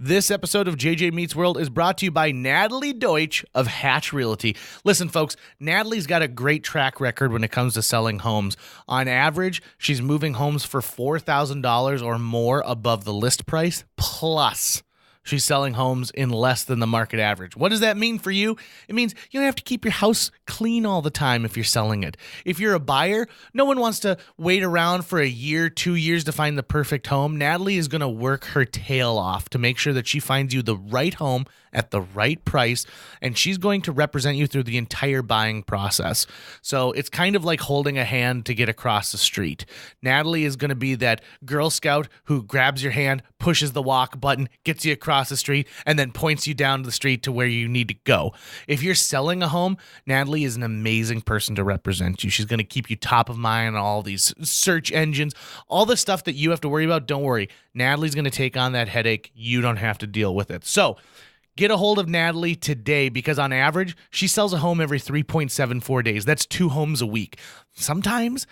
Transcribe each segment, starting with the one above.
This episode of JJ Meets World is brought to you by Natalie Deutsch of Hatch Realty. Listen, folks, Natalie's got a great track record when it comes to selling homes. On average, she's moving homes for $4,000 or more above the list price, plus she's selling homes in less than the market average. What does that mean for you? It means you don't have to keep your house clean all the time if you're selling it. If you're a buyer, no one wants to wait around for a year, 2 years to find the perfect home. Natalie is going to work her tail off to make sure that she finds you the right home at the right price, and she's going to represent you through the entire buying process. So it's kind of like holding a hand to get across the street. Natalie is going to be that Girl Scout who grabs your hand, pushes the walk button, gets you across the street, and then points you down the street to where you need to go. If you're selling a home, Natalie is an amazing person to represent you. She's going to keep you top of mind on all these search engines, all the stuff that you have to worry about. Don't worry. Natalie's going to take on that headache. You don't have to deal with it. So get a hold of Natalie today, because on average, she sells a home every 3.74 days. That's 2 homes a week. Sometimes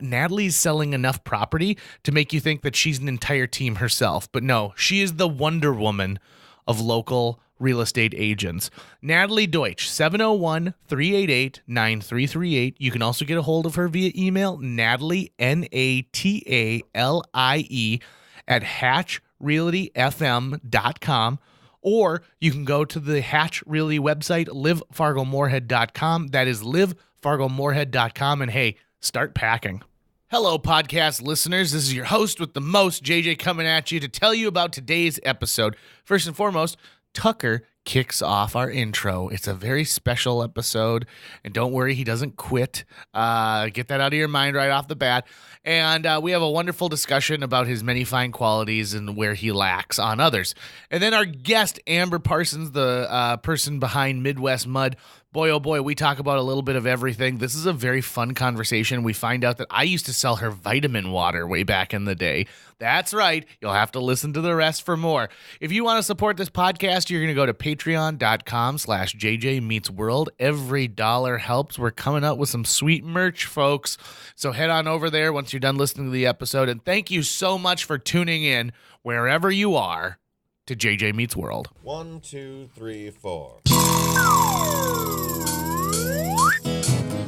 Natalie's selling enough property to make you think that she's an entire team herself. But no, she is the Wonder Woman of local real estate agents. Natalie Deutsch, 701-388-9338. You can also get a hold of her via email, Natalie, Natalie, at hatchrealtyfm.com. Or you can go to the Hatch Realty website, livefargomorehead.com. That is livefargomorehead.com. And hey, start packing. Hello, podcast listeners. This is your host with the most, JJ, coming at you to tell you about today's episode. First and foremost, Tucker kicks off our intro. It's a very special episode, and don't worry, he doesn't quit. Get that out of your mind right off the bat. And we have a wonderful discussion about his many fine qualities and where he lacks on others. And then our guest, Amber Parsons, the person behind Midwest Mud. Boy, oh boy, we talk about a little bit of everything. This is a very fun conversation. We find out that I used to sell her vitamin water way back in the day. That's right. You'll have to listen to the rest for more. If you want to support this podcast, you're going to go to patreon.com/JJMeetsWorld. Every dollar helps. We're coming up with some sweet merch, folks. So head on over there once you're done listening to the episode. And thank you so much for tuning in wherever you are to JJ Meets World. 1, 2, 3, 4.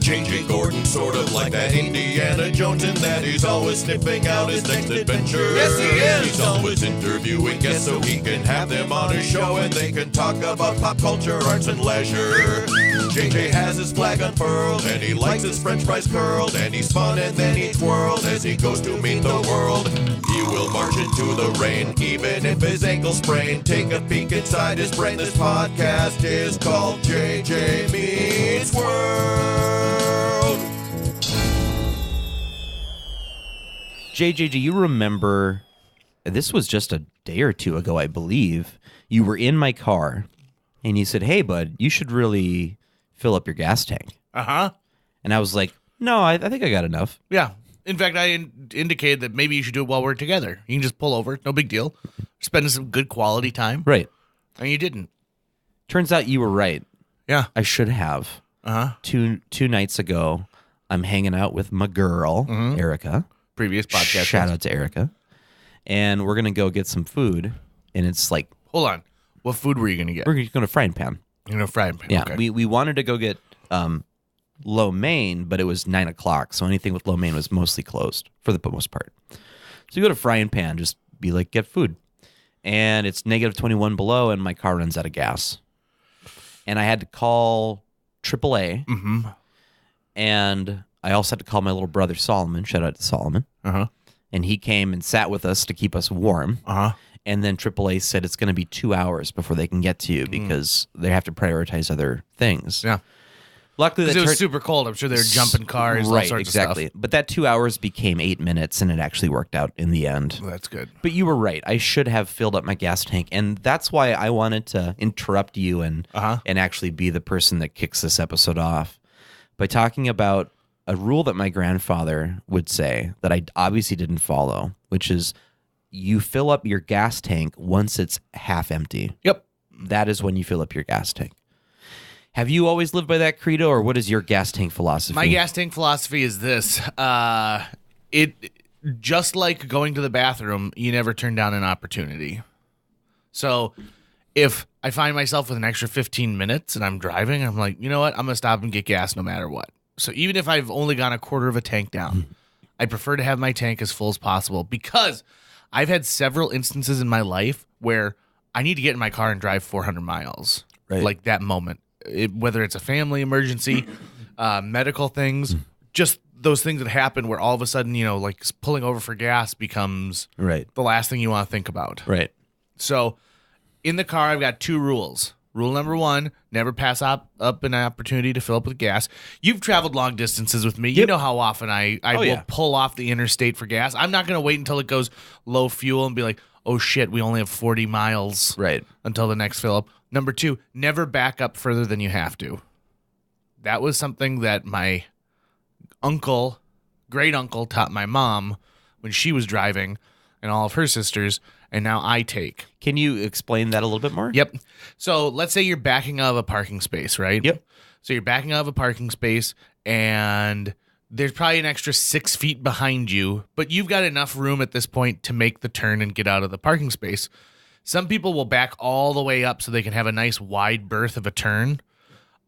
JJ Gordon, sort of like that Indiana Jones, in that he's always sniffing out his next adventure. Yes, he is. He's always interviewing guests so he can have them on his show and they can talk about pop culture, arts, and leisure. JJ has his flag unfurled and he likes his french fries curled, and he's fun and then he twirls as he goes to meet the world. He will march into the rain even if his ankle sprained. Take a peek inside his brain. This podcast is called JJ Meets World. JJ, do you remember, this was just a day or two ago, I believe, you were in my car and you said, hey, bud, you should really fill up your gas tank. Uh-huh. And I was like, no, I think I got enough. Yeah. In fact, I indicated that maybe you should do it while we're together. You can just pull over. No big deal. Spending some good quality time. Right. And you didn't. Turns out you were right. Yeah. I should have. Uh-huh. Two nights ago, I'm hanging out with my girl, Erica. Previous podcast. Shout out to Erica. And we're going to go get some food. And it's like, hold on. What food were you going to get? we're going to Frying Pan. You're going to Frying Pan. Yeah. Okay. We wanted to go get lo mein, but it was 9 o'clock. So anything with lo mein was mostly closed for the most part. So you go to Frying Pan, just be like, get food. And it's negative 21 below, and my car runs out of gas. And I had to call AAA. Mm-hmm. And I also had to call my little brother Solomon. Shout out to Solomon. Uh-huh. And he came and sat with us to keep us warm. Uh-huh. And then AAA said it's going to be 2 hours before they can get to you because they have to prioritize other things. Yeah. Luckily, Because it was super cold. I'm sure they were jumping cars, all right, sorts exactly. of stuff. But that 2 hours became 8 minutes, and it actually worked out in the end. Well, that's good. But you were right. I should have filled up my gas tank, and that's why I wanted to interrupt you and actually be the person that kicks this episode off by talking about a rule that my grandfather would say that I obviously didn't follow, which is you fill up your gas tank once it's half empty. Yep. That is when you fill up your gas tank. Have you always lived by that credo, or what is your gas tank philosophy? My gas tank philosophy is this. It just like going to the bathroom, you never turn down an opportunity. So if I find myself with an extra 15 minutes and I'm driving, I'm like, you know what? I'm going to stop and get gas no matter what. So even if I've only gone a quarter of a tank down, I prefer to have my tank as full as possible because I've had several instances in my life where I need to get in my car and drive 400 miles. Right. Like that moment, whether it's a family emergency, medical things, just those things that happen where all of a sudden, like pulling over for gas becomes Right. the last thing you want to think about. Right. So in the car, I've got 2 rules. Rule number 1, never pass up an opportunity to fill up with gas. You've traveled long distances with me. You know how often I will pull off the interstate for gas. I'm not going to wait until it goes low fuel and be like, oh, shit, we only have 40 miles until the next fill up. Number 2, never back up further than you have to. That was something that my great uncle taught my mom when she was driving and all of her sisters, and now I take. Can you explain that a little bit more? Yep. So let's say you're backing out of a parking space, right? Yep. So you're backing out of a parking space, and there's probably an extra 6 feet behind you, but you've got enough room at this point to make the turn and get out of the parking space. Some people will back all the way up so they can have a nice wide berth of a turn.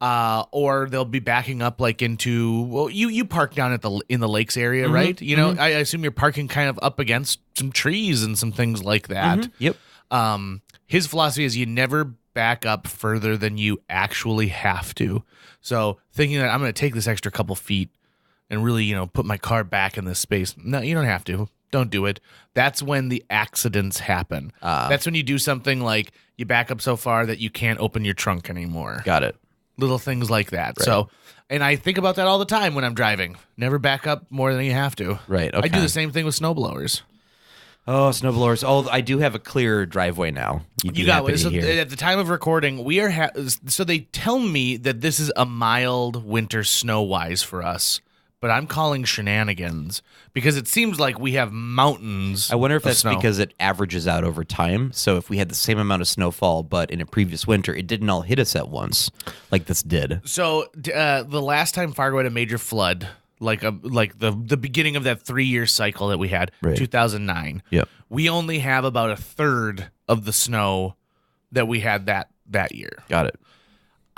Or they'll be backing up like into, well, you park down in the lakes area, right? I assume you're parking kind of up against some trees and some things like that. Yep. His philosophy is you never back up further than you actually have to. So thinking that I'm going to take this extra couple feet and really, put my car back in this space. No, you don't have to. Don't do it. That's when the accidents happen. That's when you do something like you back up so far that you can't open your trunk anymore. Got it. Little things like that. Right. So, and I think about that all the time when I'm driving. Never back up more than you have to. Right. Okay. I do the same thing with snowblowers. Oh, snowblowers. Oh, I do have a clear driveway now. You got it. So at the time of recording, we are. So they tell me that this is a mild winter snow-wise for us, but I'm calling shenanigans because it seems like we have mountains. I wonder if that's snow. because it averages out over time. So if we had the same amount of snowfall, but in a previous winter, it didn't all hit us at once, like this did. So the last time Fargo had a major flood, like the beginning of that 3-year cycle that we had, 2009. Yep. We only have about a third of the snow that we had that year. Got it.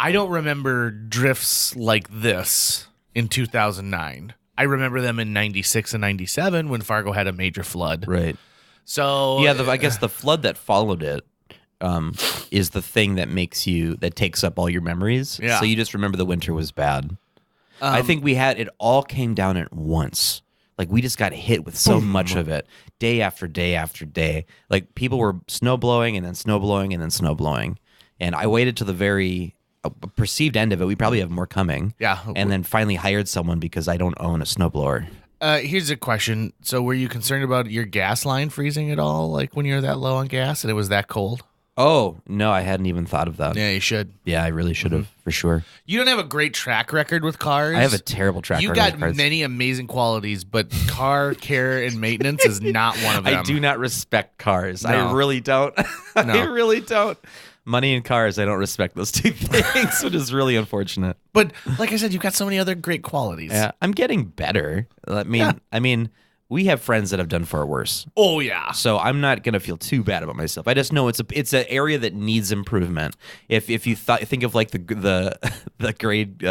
I don't remember drifts like this in 2009. I remember them in 96 and 97 when Fargo had a major flood. Right. So yeah, I guess the flood that followed it is the thing that takes up all your memories. Yeah. So you just remember the winter was bad. I think it all came down at once. Like we just got hit with so much of it, day after day after day. Like people were snow blowing and then snow blowing and then snow blowing. And I waited to the very perceived end of it. We probably have more coming. Yeah. And then finally hired someone because I don't own a snowblower. Here's a question. So were you concerned about your gas line freezing at all? Like when you're that low on gas and it was that cold? Oh, no, I hadn't even thought of that. Yeah, you should. Yeah, I really should have, for sure. You don't have a great track record with cars. I have a terrible track record with You've got cars. many amazing qualities, but car care and maintenance is not one of them. I do not respect cars. No. I really don't. I No. really don't. Money and cars, I don't respect those two things, which is really unfortunate. But like I said, you've got so many other great qualities. Yeah, I'm getting better. I mean, we have friends that have done far worse. Oh, yeah. So I'm not gonna feel too bad about myself. I just know it's an area that needs improvement. If you think of like the grade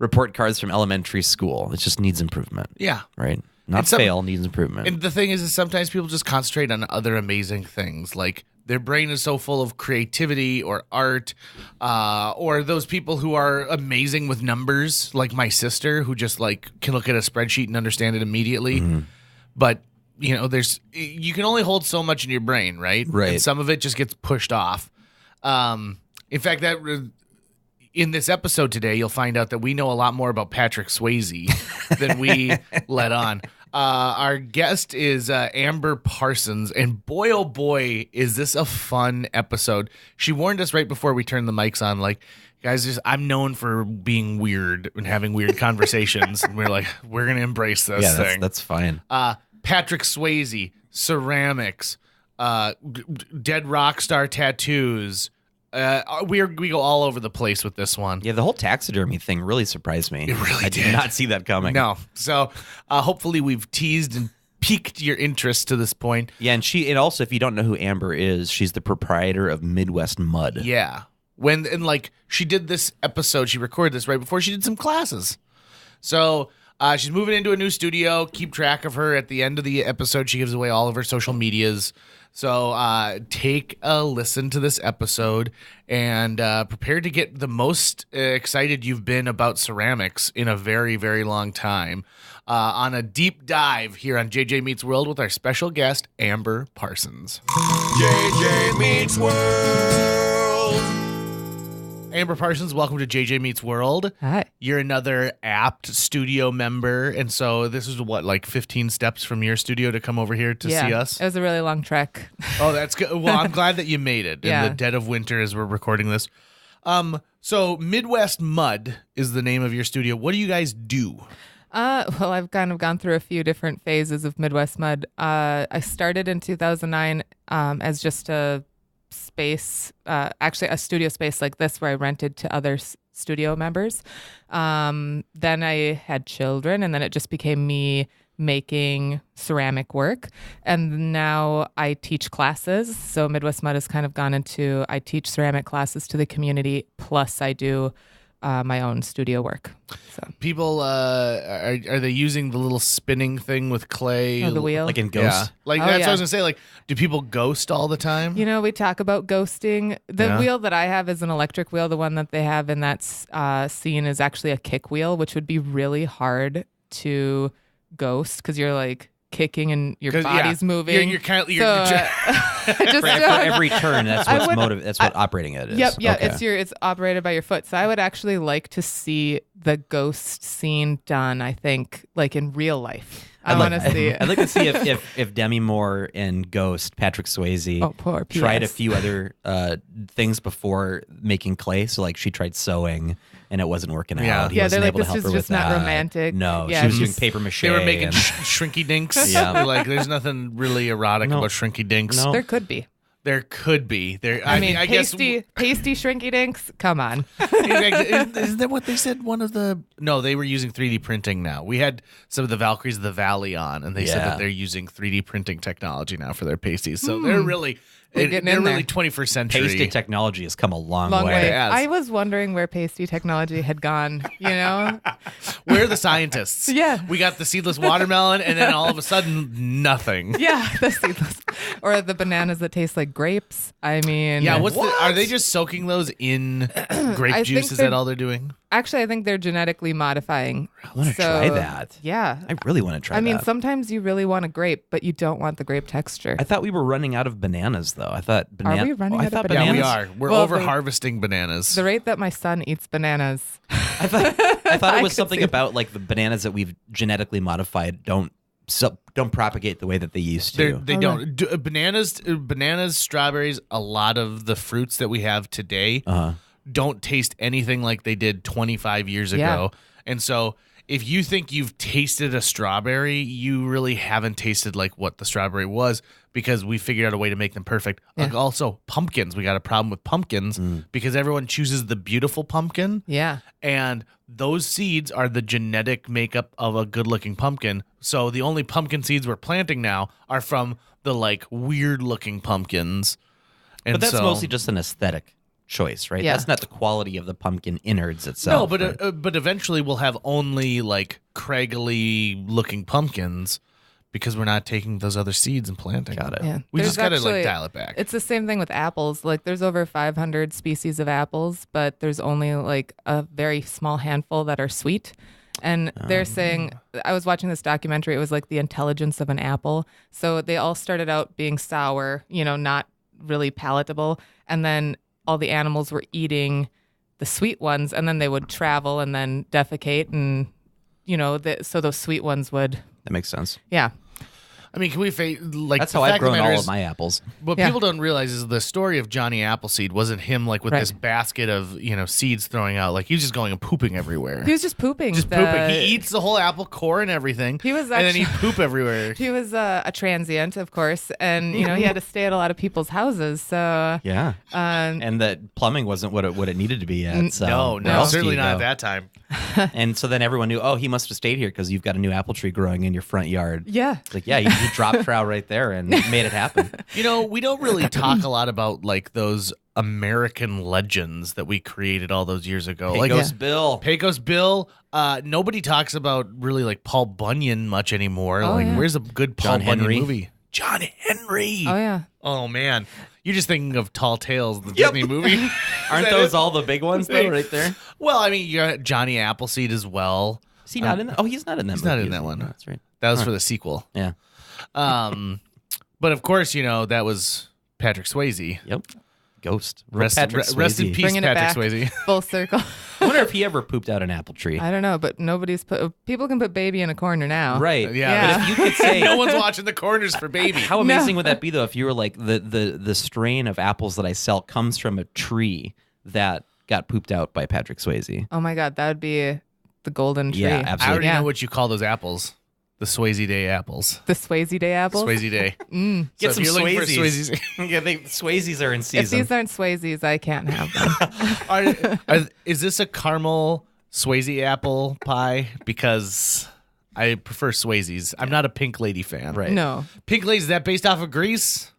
report cards from elementary school, it just needs improvement. Yeah. Right. Not fail, needs improvement. And the thing is sometimes people just concentrate on other amazing things. Like their brain is so full of creativity or art, or those people who are amazing with numbers, like my sister, who just like can look at a spreadsheet and understand it immediately. Mm-hmm. But you can only hold so much in your brain, right? Right. And some of it just gets pushed off. In fact, in this episode today, you'll find out that we know a lot more about Patrick Swayze than we let on. Our guest is Amber Parsons, and boy, oh boy, is this a fun episode. She warned us right before we turned the mics on, like, guys, I'm known for being weird and having weird conversations. And we're like, we're going to embrace this thing. That's fine. Patrick Swayze, ceramics, dead rock star tattoos. We go all over the place with this one. Yeah, the whole taxidermy thing really surprised me. It really I did not see that coming. No. So hopefully we've teased and piqued your interest to this point. Yeah, and also, if you don't know who Amber is, she's the proprietor of Midwest Mud. Yeah. She did this episode, she recorded this right before she did some classes. So she's moving into a new studio. Keep track of her. At the end of the episode, she gives away all of her social medias. So take a listen to this episode and prepare to get the most excited you've been about ceramics in a very, very long time on a deep dive here on JJ Meets World with our special guest, Amber Parsons. JJ Meets World. Amber Parsons, welcome to JJ Meets World. Hi. You're another apt studio member, and so this is 15 steps from your studio to come over here to see us? It was a really long trek. Oh, that's good. Well, I'm glad that you made it in the dead of winter as we're recording this. So Midwest Mud is the name of your studio. What do you guys do? Well, I've kind of gone through a few different phases of Midwest Mud. I started in 2009 as just a space, actually a studio space like this where I rented to other studio members. Then I had children, and then it just became me making ceramic work. And now I teach classes. So Midwest Mud has kind of gone into, I teach ceramic classes to the community, plus I do my own studio work. So people are they using the little spinning thing with clay, the wheel, like in Ghost? That's what I was gonna say. Like, do people ghost all the time? We talk about ghosting. The wheel that I have is an electric wheel. The one that they have in that scene is actually a kick wheel, which would be really hard to ghost because you're like kicking and your body's moving. You're kind of For every turn, that's what operating it is. Yep, yeah, Okay. it's operated by your foot. So I would actually like to see the ghost scene done, I think, like in real life. I want to see it. I'd like to see if Demi Moore in Ghost, Patrick Swayze, tried a few other things before making clay. So like she tried sewing and it wasn't working out. He wasn't they're like, able to this help is her just with not that. romantic. No, Yeah, she was it's doing just- paper mache. They were making and- shrinky dinks. Yeah. Like there's nothing really erotic about shrinky dinks. No. There could be. There could be. I mean, pasty shrinky dinks. Come on. Isn't that what they said? No, they were using 3D printing now. We had some of the Valkyries of the Valley on, and they said that they're using 3D printing technology now for their pasties. So they're really, They're they're getting in really there. 21st century. Pasty technology has come a long Long way. has. I was wondering where pasty technology had gone, We're the scientists. Yeah. We got the seedless watermelon, and then all of a sudden, nothing. Yeah, the seedless. Or the bananas that taste like grapes. I mean, Yeah, are they just soaking those in grape I juice? think Is that all they're doing? Actually, I think they're genetically modifying. I want to try that. Yeah. I really want to try that. I mean, sometimes you really want a grape, but you don't want the grape texture. I thought we were running out of bananas, though. I thought Are we running out of Yeah, bananas? we are. We're Well, over harvesting bananas. The rate that my son eats bananas. I thought I it was could something see about like the bananas that we've genetically modified don't propagate the way that they used to. They don't. Bananas, strawberries, a lot of the fruits that we have today don't taste anything like they did 25 years ago. And so if you think you've tasted a strawberry, you really haven't tasted like what the strawberry was because we figured out a way to make them perfect. Yeah. Like also pumpkins. We got a problem with pumpkins because everyone chooses the beautiful pumpkin. Yeah. And those seeds are the genetic makeup of a good-looking pumpkin. So the only pumpkin seeds we're planting now are from the like weird-looking pumpkins. And but that's so, mostly just an aesthetic choice, right? Yeah. That's not the quality of the pumpkin innards itself. no, right? but eventually we'll have only like craggly-looking pumpkins because we're not taking those other seeds and planting. Got it. Yeah. We just There's got to like actually- dial it back. It's the same thing with apples. Like there's over 500 species of apples, but there's only like a very small handful that are sweet. And they're saying, I was watching this documentary, it was like the intelligence of an apple. So they all started out being sour, not really palatable. And then all the animals were eating the sweet ones, and then they would travel and then defecate. And, so those sweet ones would, That makes sense. yeah. I mean, can we like That's the how I've fact of the grown matter all is, of my apples. What Yeah. people don't realize is the story of Johnny Appleseed wasn't him like with Right. this basket of seeds throwing out. Like he was just going and pooping everywhere. He was just pooping. Just pooping. He eats the whole apple core and everything. He was and then he actually- poop everywhere. He was a transient, of course, and he had to stay at a lot of people's houses. So Yeah. And that plumbing wasn't what it needed to be yet. So where No, else do certainly you not go? at that time. And so then everyone knew, he must have stayed here because you've got a new apple tree growing in your front yard. yeah. It's like, yeah, he dropped trout right there and made it happen. We don't really talk a lot about like those American legends that we created all those years ago. Like Pecos Bill. Pecos Bill. Nobody talks about really like Paul Bunyan much anymore. Oh, like, yeah. where's a good Paul John Bunyan Henry. movie? John Henry. Oh yeah. Oh man, you're just thinking of Tall Tales, the Disney movie. Aren't that those it? all the big ones though, right there? Well, I mean, you got Johnny Appleseed as well. Is he not in that? Oh, he's not in that He's movie. not in is that he? one. No, that's right. That was for the sequel. Yeah. But of course, that was Patrick Swayze. Yep. Ghost. Rest in peace, Bringing it Patrick back. Swayze. Full circle. I wonder if he ever pooped out an apple tree. I don't know, but people can put baby in a corner now. Right. Yeah. But if you could say, No one's watching the corners for baby. how amazing would that be though if you were like the strain of apples that I sell comes from a tree that got pooped out by Patrick Swayze? Oh my God, that would be the golden tree. Yeah, I absolutely. already Yeah. know what you call those apples. The Swayze Day apples. The Swayze Day apples. Swayze Day. Get So some if you're looking for Swayzes. Swayzes- Yeah, Swayzes are in If season. these aren't Swayzes, I can't have them. Is this a caramel Swayze apple pie? Because I prefer Swayzes. I'm not a Pink Lady fan. Right. No, Pink Lady, is that based off of Grease?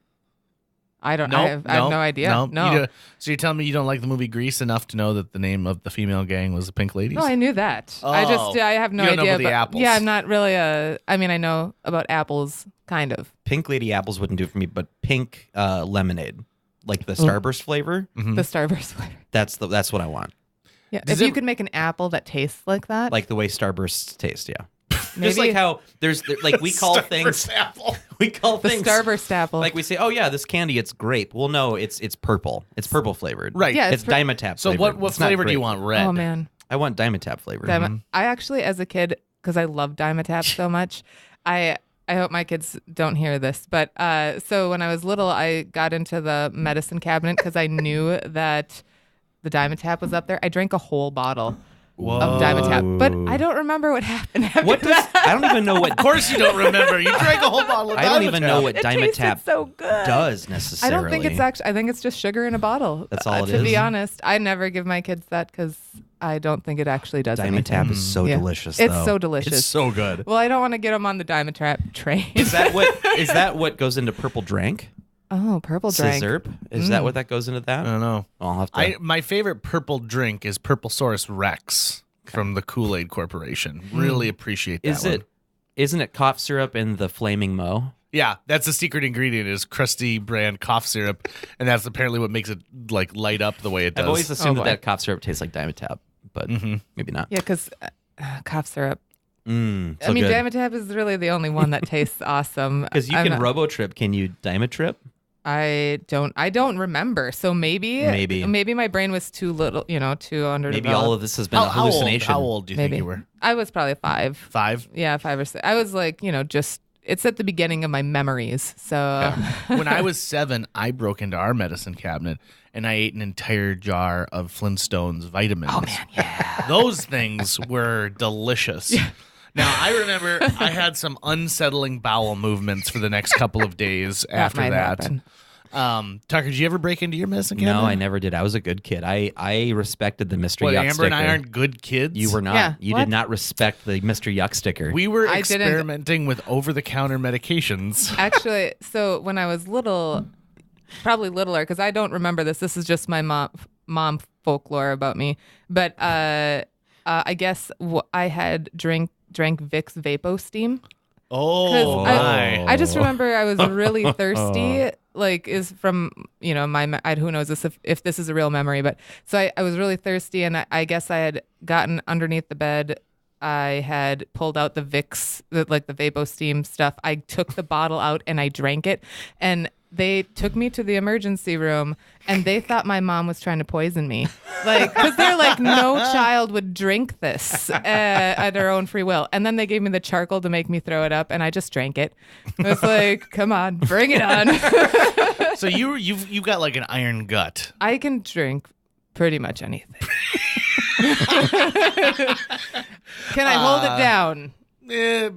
I don't. No, I have no idea. No, So you're telling me you don't like the movie Grease enough to know that the name of the female gang was the Pink Ladies? No, I knew that. Oh. I have no You don't know idea. about the but- apples. Yeah, I'm not really I mean, I know about apples, kind of. Pink Lady apples wouldn't do it for me, but pink lemonade, like the Starburst flavor, The Starburst flavor. that's what I want. Yeah, Does if you it- could make an apple that tastes like that, Like the way Starbursts taste, yeah. maybe Just like how like we call things apple. we call the things Starburst apple. like we say, oh yeah, this candy it's grape. Well, no, it's purple. It's purple flavored. Right. Yeah, It's it's Dimetapp. So flavored. what It's not flavor do you grape. want? Red. oh man, I want Dimetapp flavored. I actually, as a kid, because I love Dimetapp so much, I hope my kids don't hear this, but so when I was little, I got into the medicine cabinet because I knew that the Dimetapp was up there. I drank a whole bottle of Dimetapp, but I don't remember what happened after What does that. I don't even know what Of course you don't remember. You drank a whole bottle of I don't even know Dimetapp. what It tasted Dimetapp so good. does I necessarily. don't think it's actually. I think it's just sugar in a bottle. That's all it To be is? honest, I never give my kids that because I don't think it actually does anything. Dimetapp is so Yeah. delicious. It's though. so delicious. It's so good. Well, I don't want to get them on the Dimetapp train. Is that what goes into purple drank? Oh, purple drink. Scissor? Is that what that goes into that? I don't know. I'll have to. My favorite purple drink is Purplesaurus Rex from the Kool-Aid Corporation. Really appreciate that Is one. it? Isn't it cough syrup in the flaming mo? Yeah, that's the secret ingredient is crusty brand cough syrup, and that's apparently what makes it like light up the way it does. I've always assumed boy. that cough syrup tastes like Dimetapp, but maybe not. Yeah, because cough syrup. So I mean, Dimetapp is really the only one that tastes awesome. because you I'm can not- robo-trip. Can you Dimetrip? I don't remember. So maybe my brain was too little, too underdeveloped. Maybe all of this has been a hallucination. How old do you think Maybe. you were? I was probably 5. 5? Yeah, 5 or 6. I was like, just it's at the beginning of my memories. So When I was 7, I broke into our medicine cabinet and I ate an entire jar of Flintstones vitamins. Oh man, yeah. Those things were delicious. Now, I remember I had some unsettling bowel movements for the next couple of days after might that. happen. Tucker, did you ever break into your medicine cabinet? No, I never did. I was a good kid. I respected the Mr. What, Yuck Amber sticker. and I aren't good kids? You were not. Yeah, You what? did not respect the Mr. Yuck sticker. We were I didn't- experimenting with over-the-counter medications. actually, so when I was little, probably littler, because I don't remember this. This is just my mom folklore about me. But I guess I had drank Vicks Vapo Steam. Oh, I my. just remember I was really thirsty. Like is from who knows this if this is a real memory, but so I was really thirsty and I guess I had gotten underneath the bed. I had pulled out the Vicks, like the Vapo Steam stuff. I took the bottle out and I drank it, and they took me to the emergency room and they thought my mom was trying to poison me. Like, because they're like, no child would drink this at their own free will. And then they gave me the charcoal to make me throw it up, and I just drank it. I was like, come on, bring it on. So you've got like an iron gut. I can drink pretty much anything. Can I hold it down?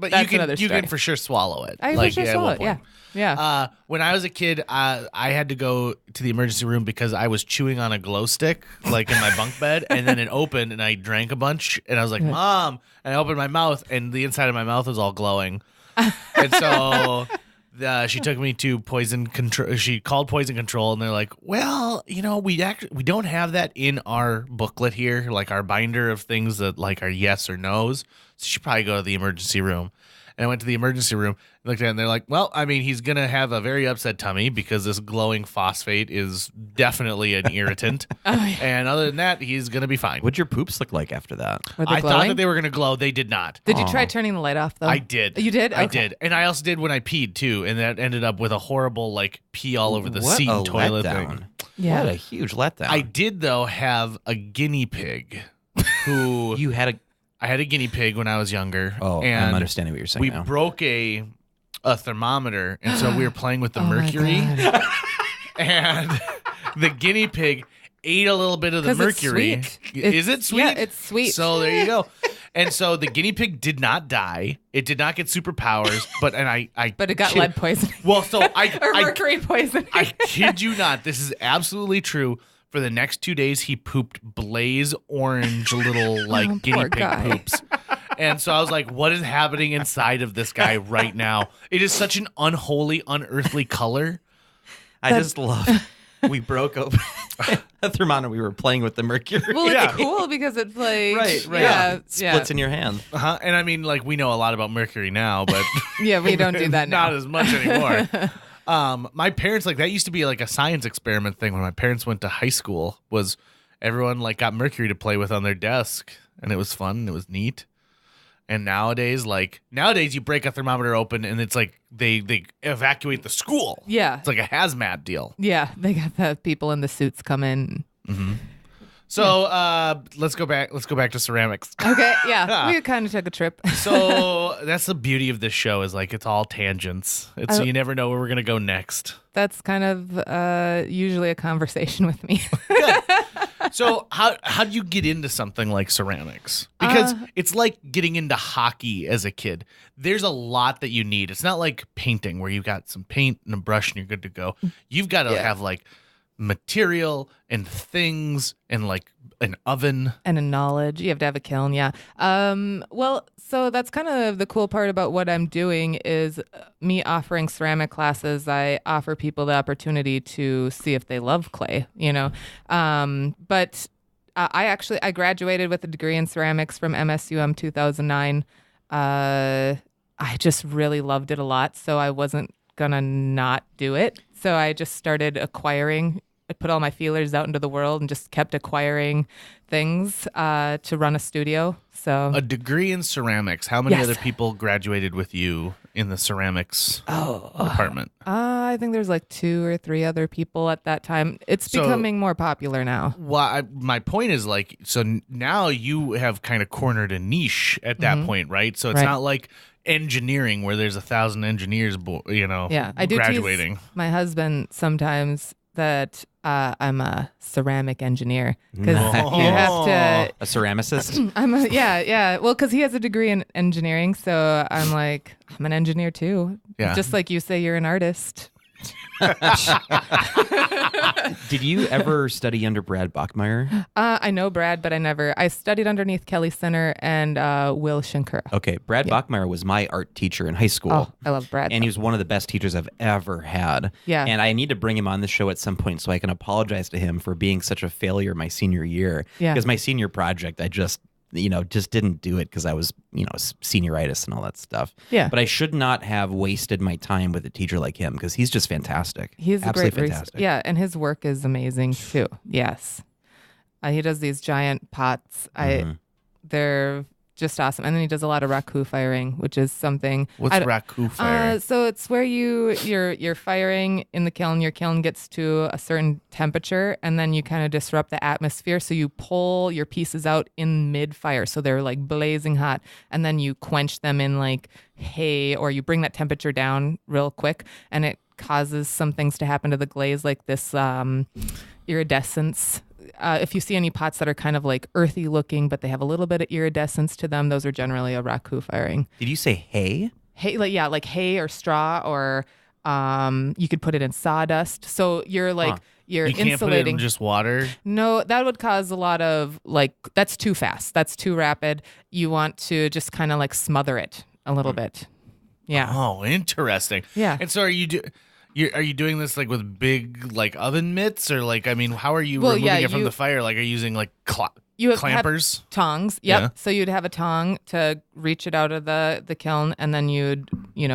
But That's you another can story. for sure swallow it. I like, for sure at swallow one it. Yeah. point. Yeah. When I was a kid, I had to go to the emergency room because I was chewing on a glow stick, like in my bunk bed, and then it opened, and I drank a bunch, and I was like, "Mom!" And I opened my mouth, and the inside of my mouth was all glowing, and so she took me to poison control. She called poison control, and they're like, "Well, we don't have that in our booklet here, like our binder of things that like are yes or no's. So you should probably go to the emergency room." And I went to the emergency room, looked at it, and they're like, well, I mean, he's going to have a very upset tummy because this glowing phosphate is definitely an irritant. And other than that, he's going to be fine. What'd your poops look like after that? Were they I thought glowing? that they were going to glow. They did not. Did you try turning the light off, though? I did. You did? I Okay. did. And I also did when I peed, too. And that ended up with a horrible, like, pee all over the What seat a toilet letdown. thing. Yeah. What a huge letdown. I did, though, have a guinea pig who... You had a... I had a guinea pig when I was younger. Oh, and I'm understanding what you're saying we now. broke a thermometer, and so we were playing with the Oh my mercury, God. and the guinea pig ate a little bit of the 'Cause it's mercury. sweet. Is it sweet? Yeah, it's sweet. So there you go. And so the guinea pig did not die. It did not get superpowers, but But it got lead poisoning. Well, so Or mercury poisoning. I kid you not. This is absolutely true. For the next 2 days, he pooped blaze orange little like guinea poor pig guy. poops. And so I was like, what is happening inside of this guy right now? It is such an unholy, unearthly color. I just love... We broke open a thermometer. We were playing with the mercury. Well, Yeah. it's cool because it's like... right. Yeah. Splits in your hand. Uh-huh. And I mean, like, we know a lot about mercury now, but Yeah, we don't do that now. not as much anymore. My parents, like, that used to be like a science experiment thing when my parents went to high school, was everyone like got mercury to play with on their desk, and it was fun and it was neat. And nowadays you break a thermometer open and it's like they evacuate the school. Yeah. It's like a hazmat deal. Yeah, they got the people in the suits come in. So let's go back to ceramics. Okay, yeah. We kind of took a trip. So that's the beauty of this show, is like it's all tangents. It's you never know where we're gonna go next. That's kind of usually a conversation with me. So how do you get into something like ceramics? Because it's like getting into hockey as a kid. There's a lot that you need. It's not like painting where you've got some paint and a brush and you're good to go. You've got to have like material and things and like an oven And a knowledge. You have to have a kiln, yeah. Well, so that's kind of the cool part about what I'm doing is me offering ceramic classes. I offer people the opportunity to see if they love clay, But I graduated with a degree in ceramics from MSUM 2009. I just really loved it a lot, so I wasn't gonna not do it. So I just started acquiring. I put all my feelers out into the world and just kept acquiring things to run a studio. So a degree in ceramics. How many Yes. other people graduated with you in the ceramics department? I think there's like 2 or 3 other people at that time. It's So- becoming more popular now. Well, my point is like, so now you have kind of cornered a niche at that point, right? So it's Right. not like engineering where there's 1,000 engineers, Yeah, I do graduating. tease my husband sometimes that I'm a ceramic engineer because Nice. you have to. A ceramicist? Yeah. Well, because he has a degree in engineering, so I'm like, I'm an engineer too. Yeah. Just like you say, you're an artist. Did you ever study under Brad Bachmeyer? I know Brad, but I studied underneath Kelly Center and Will Shinkura. Okay, Brad Bachmeyer was my art teacher in high school. Oh, I love Brad. And he was one of the best teachers I've ever had. Yeah. And I need to bring him on the show at some point so I can apologize to him for being such a failure my senior year. Yeah. Because my senior project, I just didn't do it because I was, senioritis and all that stuff. Yeah. But I should not have wasted my time with a teacher like him because he's just fantastic. He's a absolutely great fantastic. Yeah, and his work is amazing too. Yes. He does these giant pots. They're just awesome. And then he does a lot of raku firing, which is something. What's raku firing? So it's where you're firing in the kiln. Your kiln gets to a certain temperature, and then you kind of disrupt the atmosphere. So you pull your pieces out in mid-fire, so they're like blazing hot, and then you quench them in like hay, or you bring that temperature down real quick, and it causes some things to happen to the glaze, like this iridescence. If you see any pots that are kind of like earthy looking, but they have a little bit of iridescence to them, those are generally a raku firing. Did you say hay? Hay, like hay or straw, or you could put it in sawdust. So you're like you're you can't insulating. Put it in just water. No, that would cause a lot of that's too fast. That's too rapid. You want to just kind of like smother it a little bit. Yeah. Oh, interesting. Yeah. And so are you doing this like with big like oven mitts, or like, I mean, how are you removing it from the fire? Like, are you using like clampers? Tongs. Yep. Yeah. So you'd have a tong to reach it out of the kiln, and then you'd,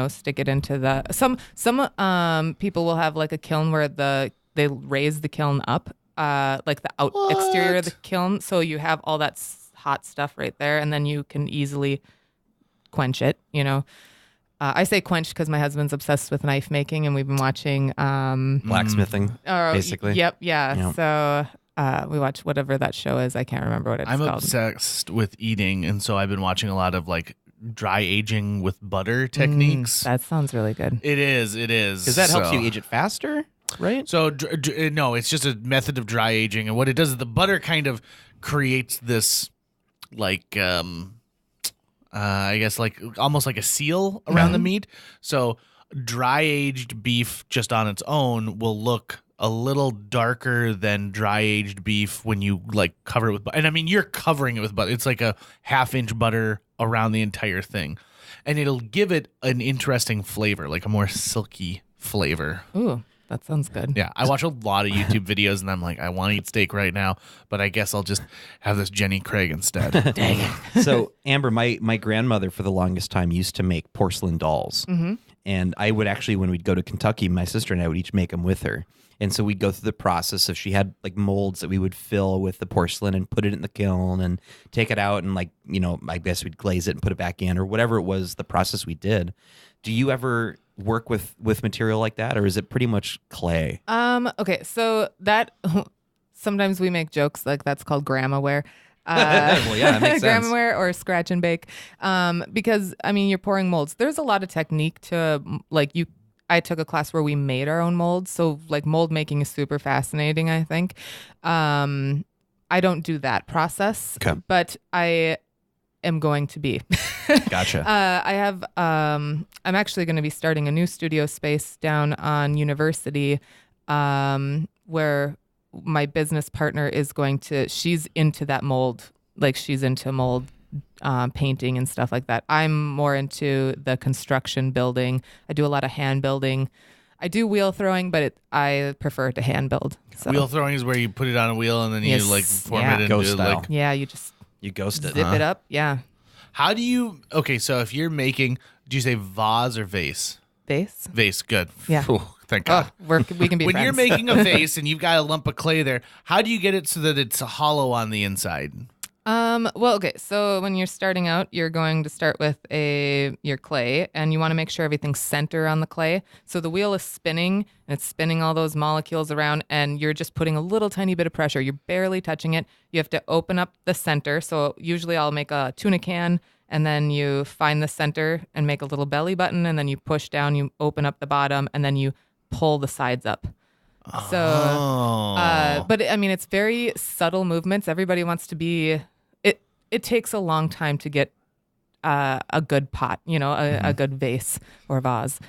stick it into the some people will have like a kiln where they raise the kiln up, like the exterior of the kiln, so you have all that hot stuff right there, and then you can easily quench it. I say quench because my husband's obsessed with knife making, and we've been watching Blacksmithing, basically. Yep. Yeah. So we watch whatever that show is. I can't remember what it's called. I'm obsessed with eating, and so I've been watching a lot of like dry aging with butter techniques. That sounds really good. It is. Because that helps you age it faster, right? So no, it's just a method of dry aging, and what it does is the butter kind of creates this like I guess like almost like a seal around the meat. So dry aged beef just on its own will look a little darker than dry aged beef when you like cover it with butter. And I mean, you're covering it with butter. It's like a 1/2 inch butter around the entire thing, and it'll give it an interesting flavor, like a more silky flavor. Ooh. That sounds good. Yeah, I watch a lot of YouTube videos, and I'm like, I want to eat steak right now, but I guess I'll just have this Jenny Craig instead. Dang it. So, Amber, my grandmother for the longest time used to make porcelain dolls. Mm-hmm. And I would actually, when we'd go to Kentucky, my sister and I would each make them with her. And so we'd go through the process of, she had like molds that we would fill with the porcelain and put it in the kiln and take it out and like, I guess we'd glaze it and put it back in, or whatever it was, the process we did. Do you ever work with material like that, or is it pretty much clay? Okay, so that sometimes we make jokes like that's called grandmaware. Well, yeah, that makes sense. Grandmaware or scratch and bake, because I mean you're pouring molds. There's a lot of technique to I took a class where we made our own molds, so like mold making is super fascinating. I think I don't do that process, but I am going to be. Gotcha. I'm actually going to be starting a new studio space down on University, where my business partner is she's into that mold, like she's into mold painting and stuff like that. I'm more into the construction building. I do a lot of hand building. I do wheel throwing, but I prefer to hand build. So. Wheel throwing is where you put it on a wheel and then you like form it into ghost style. Yeah, you ghost it. Zip it up. Yeah. How do you? Okay, so if you're making, do you say vase or vase? Vase. Vase, good. Yeah. Ooh, thank God. We can be when friends. you're making a vase and you've got a lump of clay there, how do you get it so that it's hollow on the inside? Well, okay. So when you're starting out, you're going to start with your clay, and you want to make sure everything's center on the clay. So the wheel is spinning, and it's spinning all those molecules around, and you're just putting a little tiny bit of pressure. You're barely touching it. You have to open up the center. So usually I'll make a tuna can, and then you find the center and make a little belly button, and then you push down, you open up the bottom, and then you pull the sides up. So, but I mean, it's very subtle movements. Everybody wants to be. It takes a long time to get a good pot, a good vase or vase.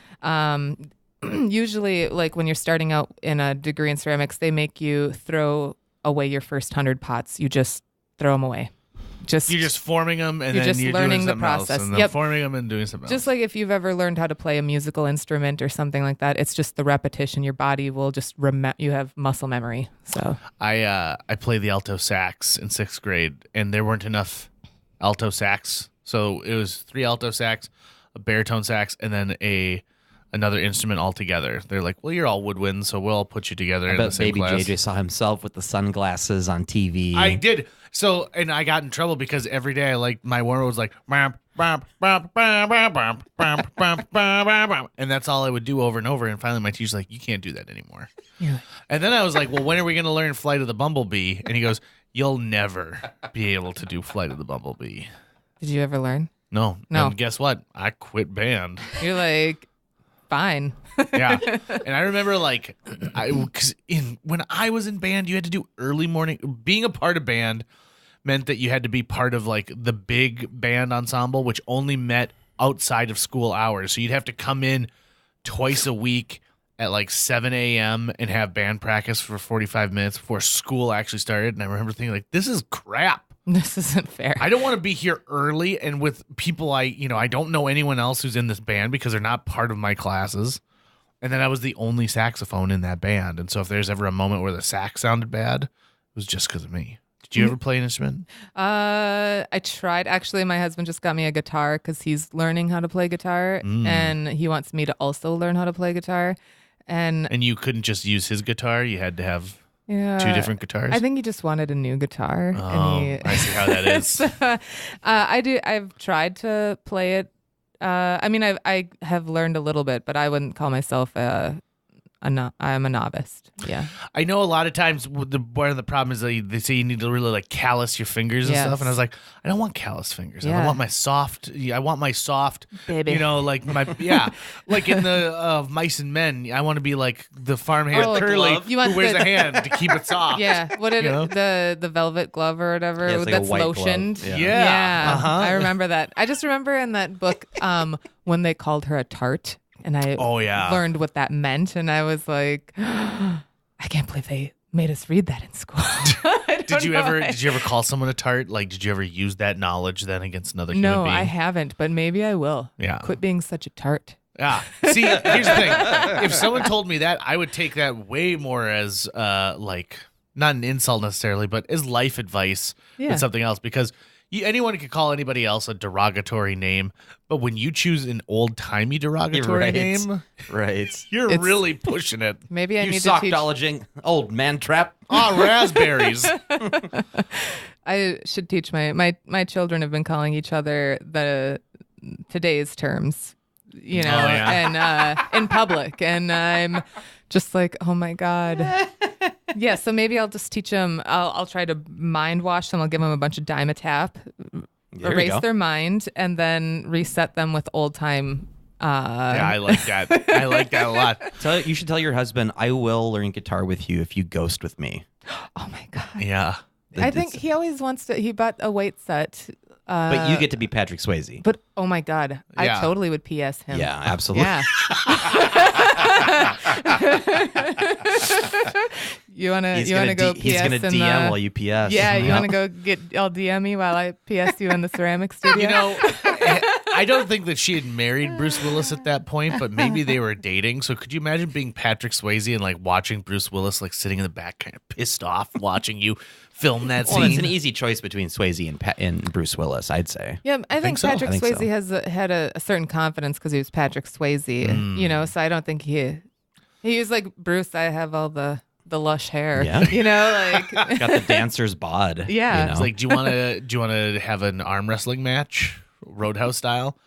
Usually, like when you're starting out in a degree in ceramics, they make you throw away your first 100 pots. You just throw them away. You're just forming them, and you're then just you're learning doing the something process. else, and then forming them and doing something else. Just like if you've ever learned how to play a musical instrument or something like that, it's just the repetition. Your body will just you have muscle memory. So I played the alto sax in 6th grade, and there weren't enough alto sax, so it was 3 alto sax, a baritone sax, and then a another instrument altogether. They're like, well, you're all woodwinds, so we'll all put you together I in the bet same baby class. JJ saw himself with the sunglasses on TV. I did. So, and I got in trouble because every day my word was like, and that's all I would do over and over. And finally my teacher's like, you can't do that anymore. Yeah. And then I was like, well, when are we going to learn Flight of the Bumblebee? And he goes, you'll never be able to do Flight of the Bumblebee. Did you ever learn? No. No. And guess what? I quit band. You're like, fine. Yeah. And I remember when I was in band, you had to do early morning. Being a part of band meant that you had to be part of like the big band ensemble, which only met outside of school hours. So you'd have to come in twice a week at like 7 a.m. and have band practice for 45 minutes before school actually started. And I remember thinking like, this is crap. This isn't fair. I don't want to be here early and with people I don't know anyone else who's in this band because they're not part of my classes. And then I was the only saxophone in that band. And so if there's ever a moment where the sax sounded bad, it was just because of me. Did you ever play an instrument? I tried. Actually, my husband just got me a guitar because he's learning how to play guitar, and he wants me to also learn how to play guitar. And you couldn't just use his guitar? You had to have two different guitars? I think he just wanted a new guitar. Oh, I see how that is. I've tried to play it. I have learned a little bit, but I wouldn't call myself I'm a novice. Yeah. I know a lot of times one of the problems is they say you need to really like calice your fingers and stuff. And I was like, I don't want callous fingers. I want my soft, baby. Like like in the Mice and Men, I want to be like the farmhand Curly glove. You want who wears a hand to keep it soft. Yeah. What did the velvet glove or whatever it's like that's a white lotioned. glove. Yeah. Uh-huh. I remember that. I just remember in that book when they called her a tart. And I learned what that meant, and I was like, I can't believe they made us read that in school. Did you ever call someone a tart? Like, did you ever use that knowledge then against another human being? No, I haven't, but maybe I will. Yeah. Quit being such a tart. Yeah. See, here's the thing. If someone told me that, I would take that way more as not an insult necessarily, but as life advice than something else, because anyone could call anybody else a derogatory name, but when you choose an old-timey derogatory name, you're really pushing it. Maybe I need to teach... sock-dologing old man trap. Raspberries. I should teach my children have been calling each other today's terms, and in public, and I'm just like, oh my God. Yeah, so maybe I'll just teach them. I'll try to mind wash them. I'll give them a bunch of Dimetap, erase their mind, and then reset them with old time. I like that. I like that a lot. You should tell your husband, I will learn guitar with you if you ghost with me. Oh my God. Yeah. I think he always wants to. He bought a weight set. But you get to be Patrick Swayze. But oh my God, I totally would PS him. Yeah, absolutely. Yeah. You wanna go PS? He's gonna DM while you PS. Yeah, you wanna go get all DM me while I PS you in the ceramic studio? I don't think that she had married Bruce Willis at that point, but maybe they were dating. So could you imagine being Patrick Swayze and like watching Bruce Willis like sitting in the back, kind of pissed off, watching you film that scene? Well, it's an easy choice between Swayze and Bruce Willis, I'd say. Yeah, I think so. Patrick Swayze has had a certain confidence because he was Patrick Swayze, So I don't think he was like, Bruce, I have all the lush hair. Yeah. Like got the dancer's bod. Yeah. It's like, do you want to have an arm wrestling match, Roadhouse style?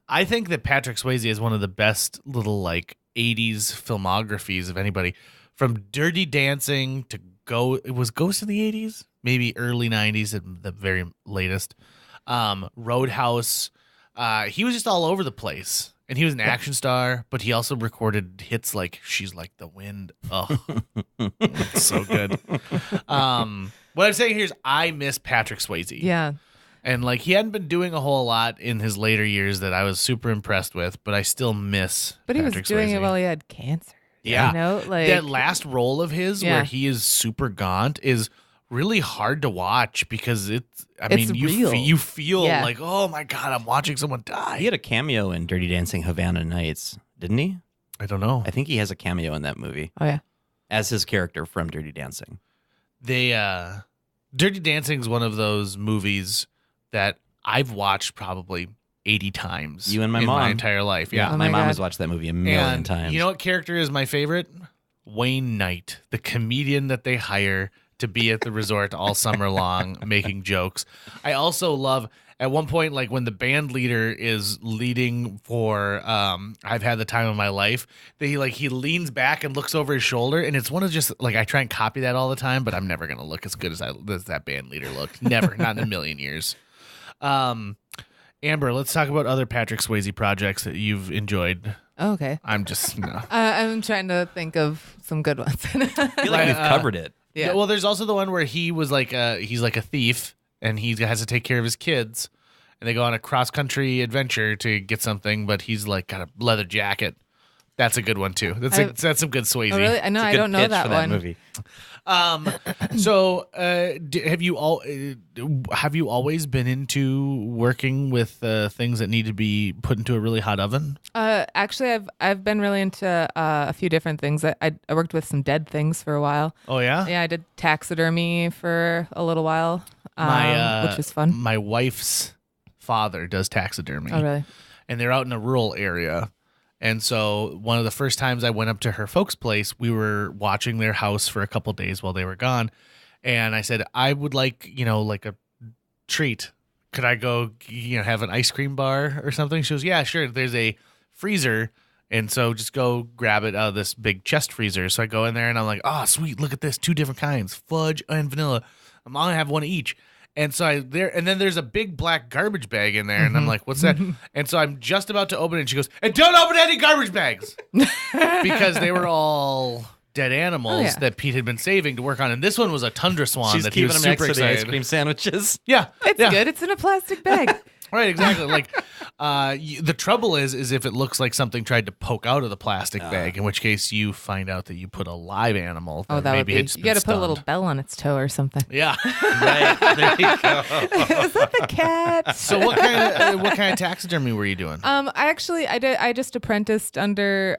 I think that Patrick Swayze is one of the best little like 80s filmographies of anybody. From Dirty Dancing to it was Ghost in the 80s, maybe early 90s at the very latest. Roadhouse. He was just all over the place. And he was an action star, but he also recorded hits like She's Like the Wind. Oh, it's so good. What I'm saying here is I miss Patrick Swayze. Yeah. And like he hadn't been doing a whole lot in his later years that I was super impressed with, but I still miss But Patrick he was doing Swayze. it while he had cancer. Yeah. Like that last role of his where he is super gaunt is really hard to watch because you feel like, oh my God, I'm watching someone die. He had a cameo in Dirty Dancing Havana Nights, didn't he? I don't know. I think he has a cameo in that movie. Oh yeah. As his character from Dirty Dancing. Dirty Dancing is one of those movies that I've watched probably 80 times. You and my in mom. my entire life. Yeah. My mom God. has watched that movie a million And times. you know what character is my favorite? Wayne Knight, the comedian that they hire to be at the resort all summer long making jokes. I also love at one point, like when the band leader is leading for I've Had the Time of My Life, he leans back and looks over his shoulder, and it's one of just like, I try and copy that all the time, but I'm never gonna look as good as that band leader looked. Never, not in a million years. Amber, let's talk about other Patrick Swayze projects that you've enjoyed. Oh, okay. I'm just no. I'm trying to think of some good ones. I feel like we've covered it. Yeah. Well, there's also the one where he was he's like a thief, and he has to take care of his kids, and they go on a cross country adventure to get something, but he's like got a leather jacket. That's a good one too. That's some good Swayze. Oh, really? I know. It's a I good don't know pitch that for one. movie. So have you always been into working with things that need to be put into a really hot oven? Actually, I've been really into a few different things. I worked with some dead things for a while. Oh yeah. Yeah, I did taxidermy for a little while, which was fun. My wife's father does taxidermy. Oh, really? And they're out in a rural area. And so one of the first times I went up to her folks' place, we were watching their house for a couple days while they were gone. And I said, I would like, like a treat. Could I go, have an ice cream bar or something? She goes, yeah, sure. There's a freezer. And so just go grab it out of this big chest freezer. So I go in there and I'm like, oh, sweet. Look at this. 2 different kinds, fudge and vanilla. I'm going to have one each. And so and then there's a big black garbage bag in there, and I'm like, "What's that?" And so I'm just about to open it, and she goes, "And don't open any garbage bags," because they were all dead animals that Pete had been saving to work on. And this one was a tundra swan. She's that he keeping was them next super to the excited. ice cream sandwiches. Yeah, It's good. It's in a plastic bag. Right, exactly. Like, the trouble is if it looks like something tried to poke out of the plastic bag, in which case you find out that you put a live animal. Oh, that would be. You got to put a little bell on its toe or something. Yeah. Right. There you go. Is that the cat? So what kind of taxidermy were you doing? I just apprenticed under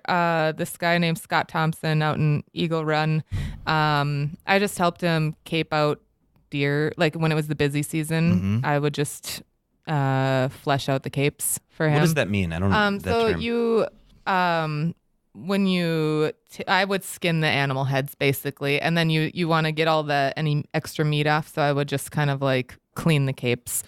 this guy named Scott Thompson out in Eagle Run. I just helped him cape out deer. Like when it was the busy season, I would just flesh out the capes for him. What does that mean? I don't know. So you I would skin the animal heads basically, and then you want to get any extra meat off. So I would just kind of like clean the capes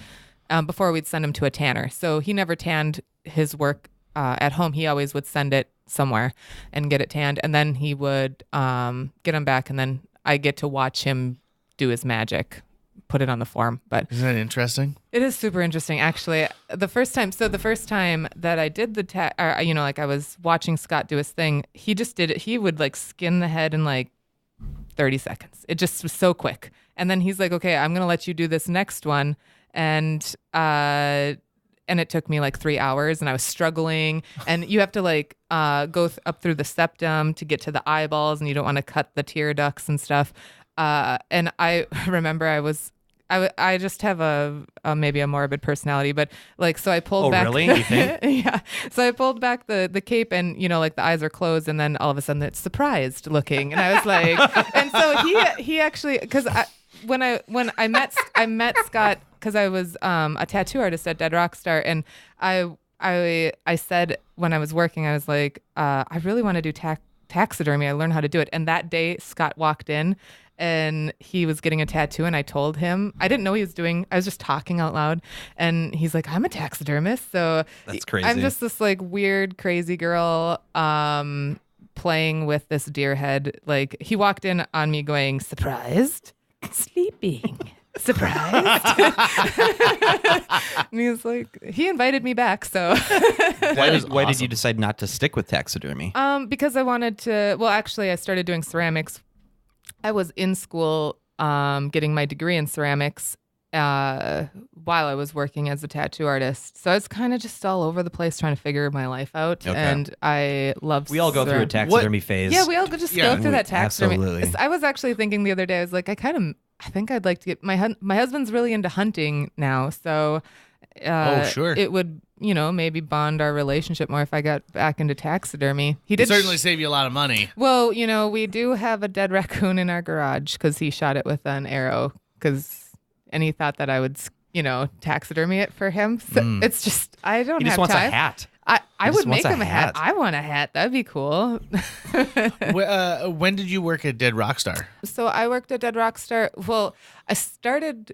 before we'd send him to a tanner. So he never tanned his work at home. He always would send it somewhere and get it tanned, and then he would get them back, and then I get to watch him do his magic, put it on the form. But isn't that interesting? it is super interesting, actually. The first time that I did I was watching Scott do his thing, he just did it. He would like skin the head in like 30 seconds. It just was so quick. And then he's like, okay, I'm going to let you do this next one. And it took me like 3 hours, and I was struggling. And you have to like go up through the septum to get to the eyeballs, and you don't want to cut the tear ducts and stuff. And I remember I just have a maybe a morbid personality, but like, so I pulled back. Oh, really? You think? Yeah. So I pulled back the cape, and like the eyes are closed, and then all of a sudden it's surprised looking, and I was like, and so he actually, because when I met Scott, because I was a tattoo artist at Dead Rockstar, and I said when I was working, I was like, I really want to do taxidermy. I learned how to do it, and that day Scott walked in. And he was getting a tattoo, and I told him, I didn't know he was doing, I was just talking out loud, and he's like, I'm a taxidermist. So that's crazy. I'm just this like weird, crazy girl playing with this deer head. Like he walked in on me going, surprised, sleeping, surprised. And he was like, he invited me back. So why did you decide not to stick with taxidermy? Because I wanted to, well, actually I started doing ceramics. I was in school getting my degree in ceramics while I was working as a tattoo artist. So I was kind of just all over the place trying to figure my life out. Okay. And I love We all go through a taxidermy phase. Yeah, we all just go through that taxidermy. Absolutely. I was actually thinking the other day, I was like, I think I'd like to get, my husband's really into hunting now. So sure. It would, maybe bond our relationship more if I got back into taxidermy. He did certainly save you a lot of money. Well, we do have a dead raccoon in our garage because he shot it with an arrow and he thought that I would taxidermy it for him. So it's just, I don't He just have wants time. a hat. I would make him a hat. hat. I want a hat. That'd be cool. When did you work at Dead Rockstar? So I worked at Dead Rockstar. Well, I started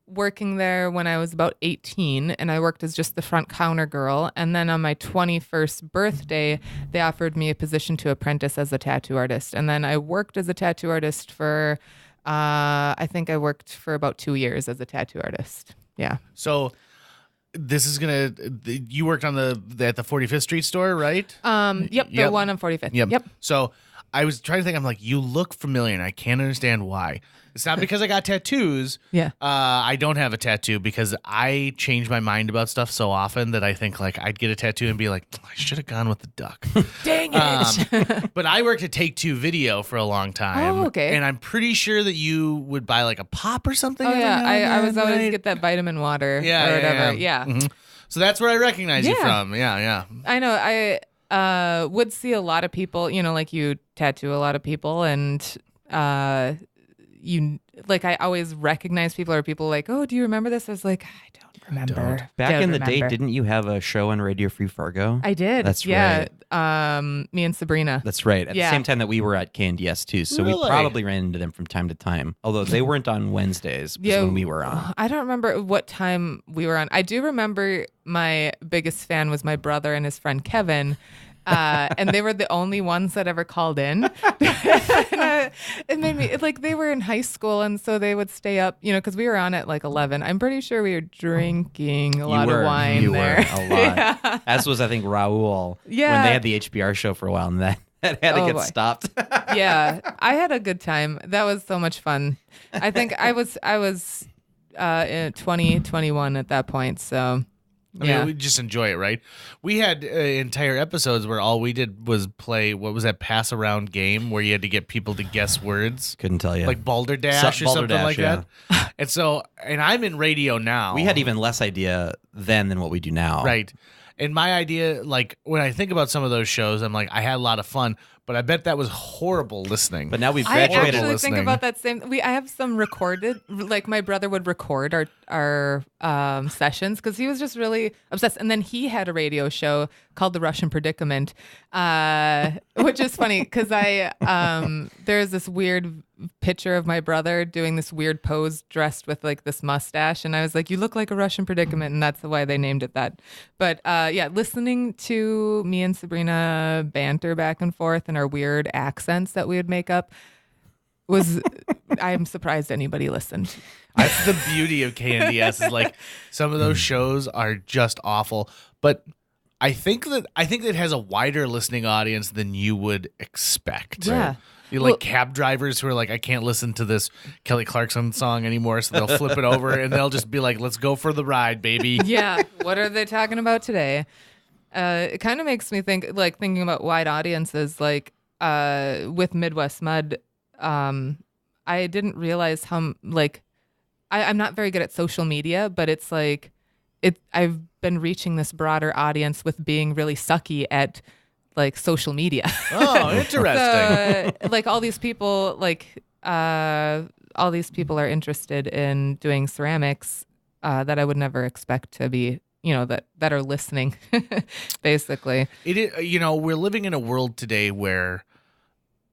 working there when I was about 18, and I worked as just the front counter girl. And then on my 21st birthday, they offered me a position to apprentice as a tattoo artist. And then I worked as a tattoo artist for, I think I worked for about 2 years as a tattoo artist. Yeah. So this is you worked on at the 45th Street store, right? Yep. The one on 45th. Yep. So I was trying to think, I'm like, you look familiar, and I can't understand why. It's not because I got tattoos. Yeah. I don't have a tattoo because I change my mind about stuff so often that I think like I'd get a tattoo and be like, I should have gone with the duck. Dang it. But I worked at Take Two Video for a long time. Oh, okay. And I'm pretty sure that you would buy like a pop or something. Oh, yeah. I was always right? get that vitamin water or Yeah, whatever. yeah. Yeah. Mhm. So that's where I recognize you Yeah. from. Yeah. I know. I would see a lot of people, like you tattoo a lot of people, and I always recognize people, or people like, oh, do you remember this? I was like, I don't remember. Back Don't in the day, remember. didn't you have a show on Radio Free Fargo? I did. That's yeah. right. Me and Sabrina. That's right. At Yeah. the same time that we were at KNDS too, so we Really? probably ran into them from time to time. Although they weren't on Wednesdays when we were on. I don't remember what time we were on. I do remember my biggest fan was my brother and his friend Kevin. And they were the only ones that ever called in. It made me like they were in high school, and so they would stay up, because we were on at like 11. I'm pretty sure we were drinking a lot of wine you there. were a lot. Yeah. As was I think Raul when Yeah. they had the HBR show for a while, and that had to get boy. stopped. Yeah, I had a good time. That was so much fun. I think I was in 21 at that point, so. I mean, we just enjoy it, right? We had entire episodes where all we did was play, what was that pass around game where you had to get people to guess words? Couldn't tell you. Like Balderdash or something Balderdash, like yeah. that. And I'm in radio now. We had even less idea then than what we do now. Right. And my idea, like, when I think about some of those shows, I'm like, I had a lot of fun, but I bet that was horrible listening. But now we've I graduated. actually listening. think about that same. I have some recorded. Like my brother would record our sessions because he was just really obsessed. And then he had a radio show called The Russian Predicament, which is funny because there's this weird picture of my brother doing this weird pose dressed with like this mustache, and I was like, you look like a Russian predicament, and that's why they named it that. But listening to me and Sabrina banter back and forth and our weird accents that we would make up was I'm surprised anybody listened. That's the beauty of KNDS is like some of those shows are just awful, but I think that it has a wider listening audience than you would expect. Yeah. You like cab drivers who are like, I can't listen to this Kelly Clarkson song anymore, so they'll flip it over and they'll just be like, let's go for the ride, baby. Yeah. What are they talking about today? It kind of makes me think, like thinking about wide audiences, like with Midwest Mud, I didn't realize how, like, I'm not very good at social media, but it's like, I've been reaching this broader audience with being really sucky at like social media. Oh, interesting. So, like all these people are interested in doing ceramics that I would never expect to be, that are listening, basically. It is, we're living in a world today where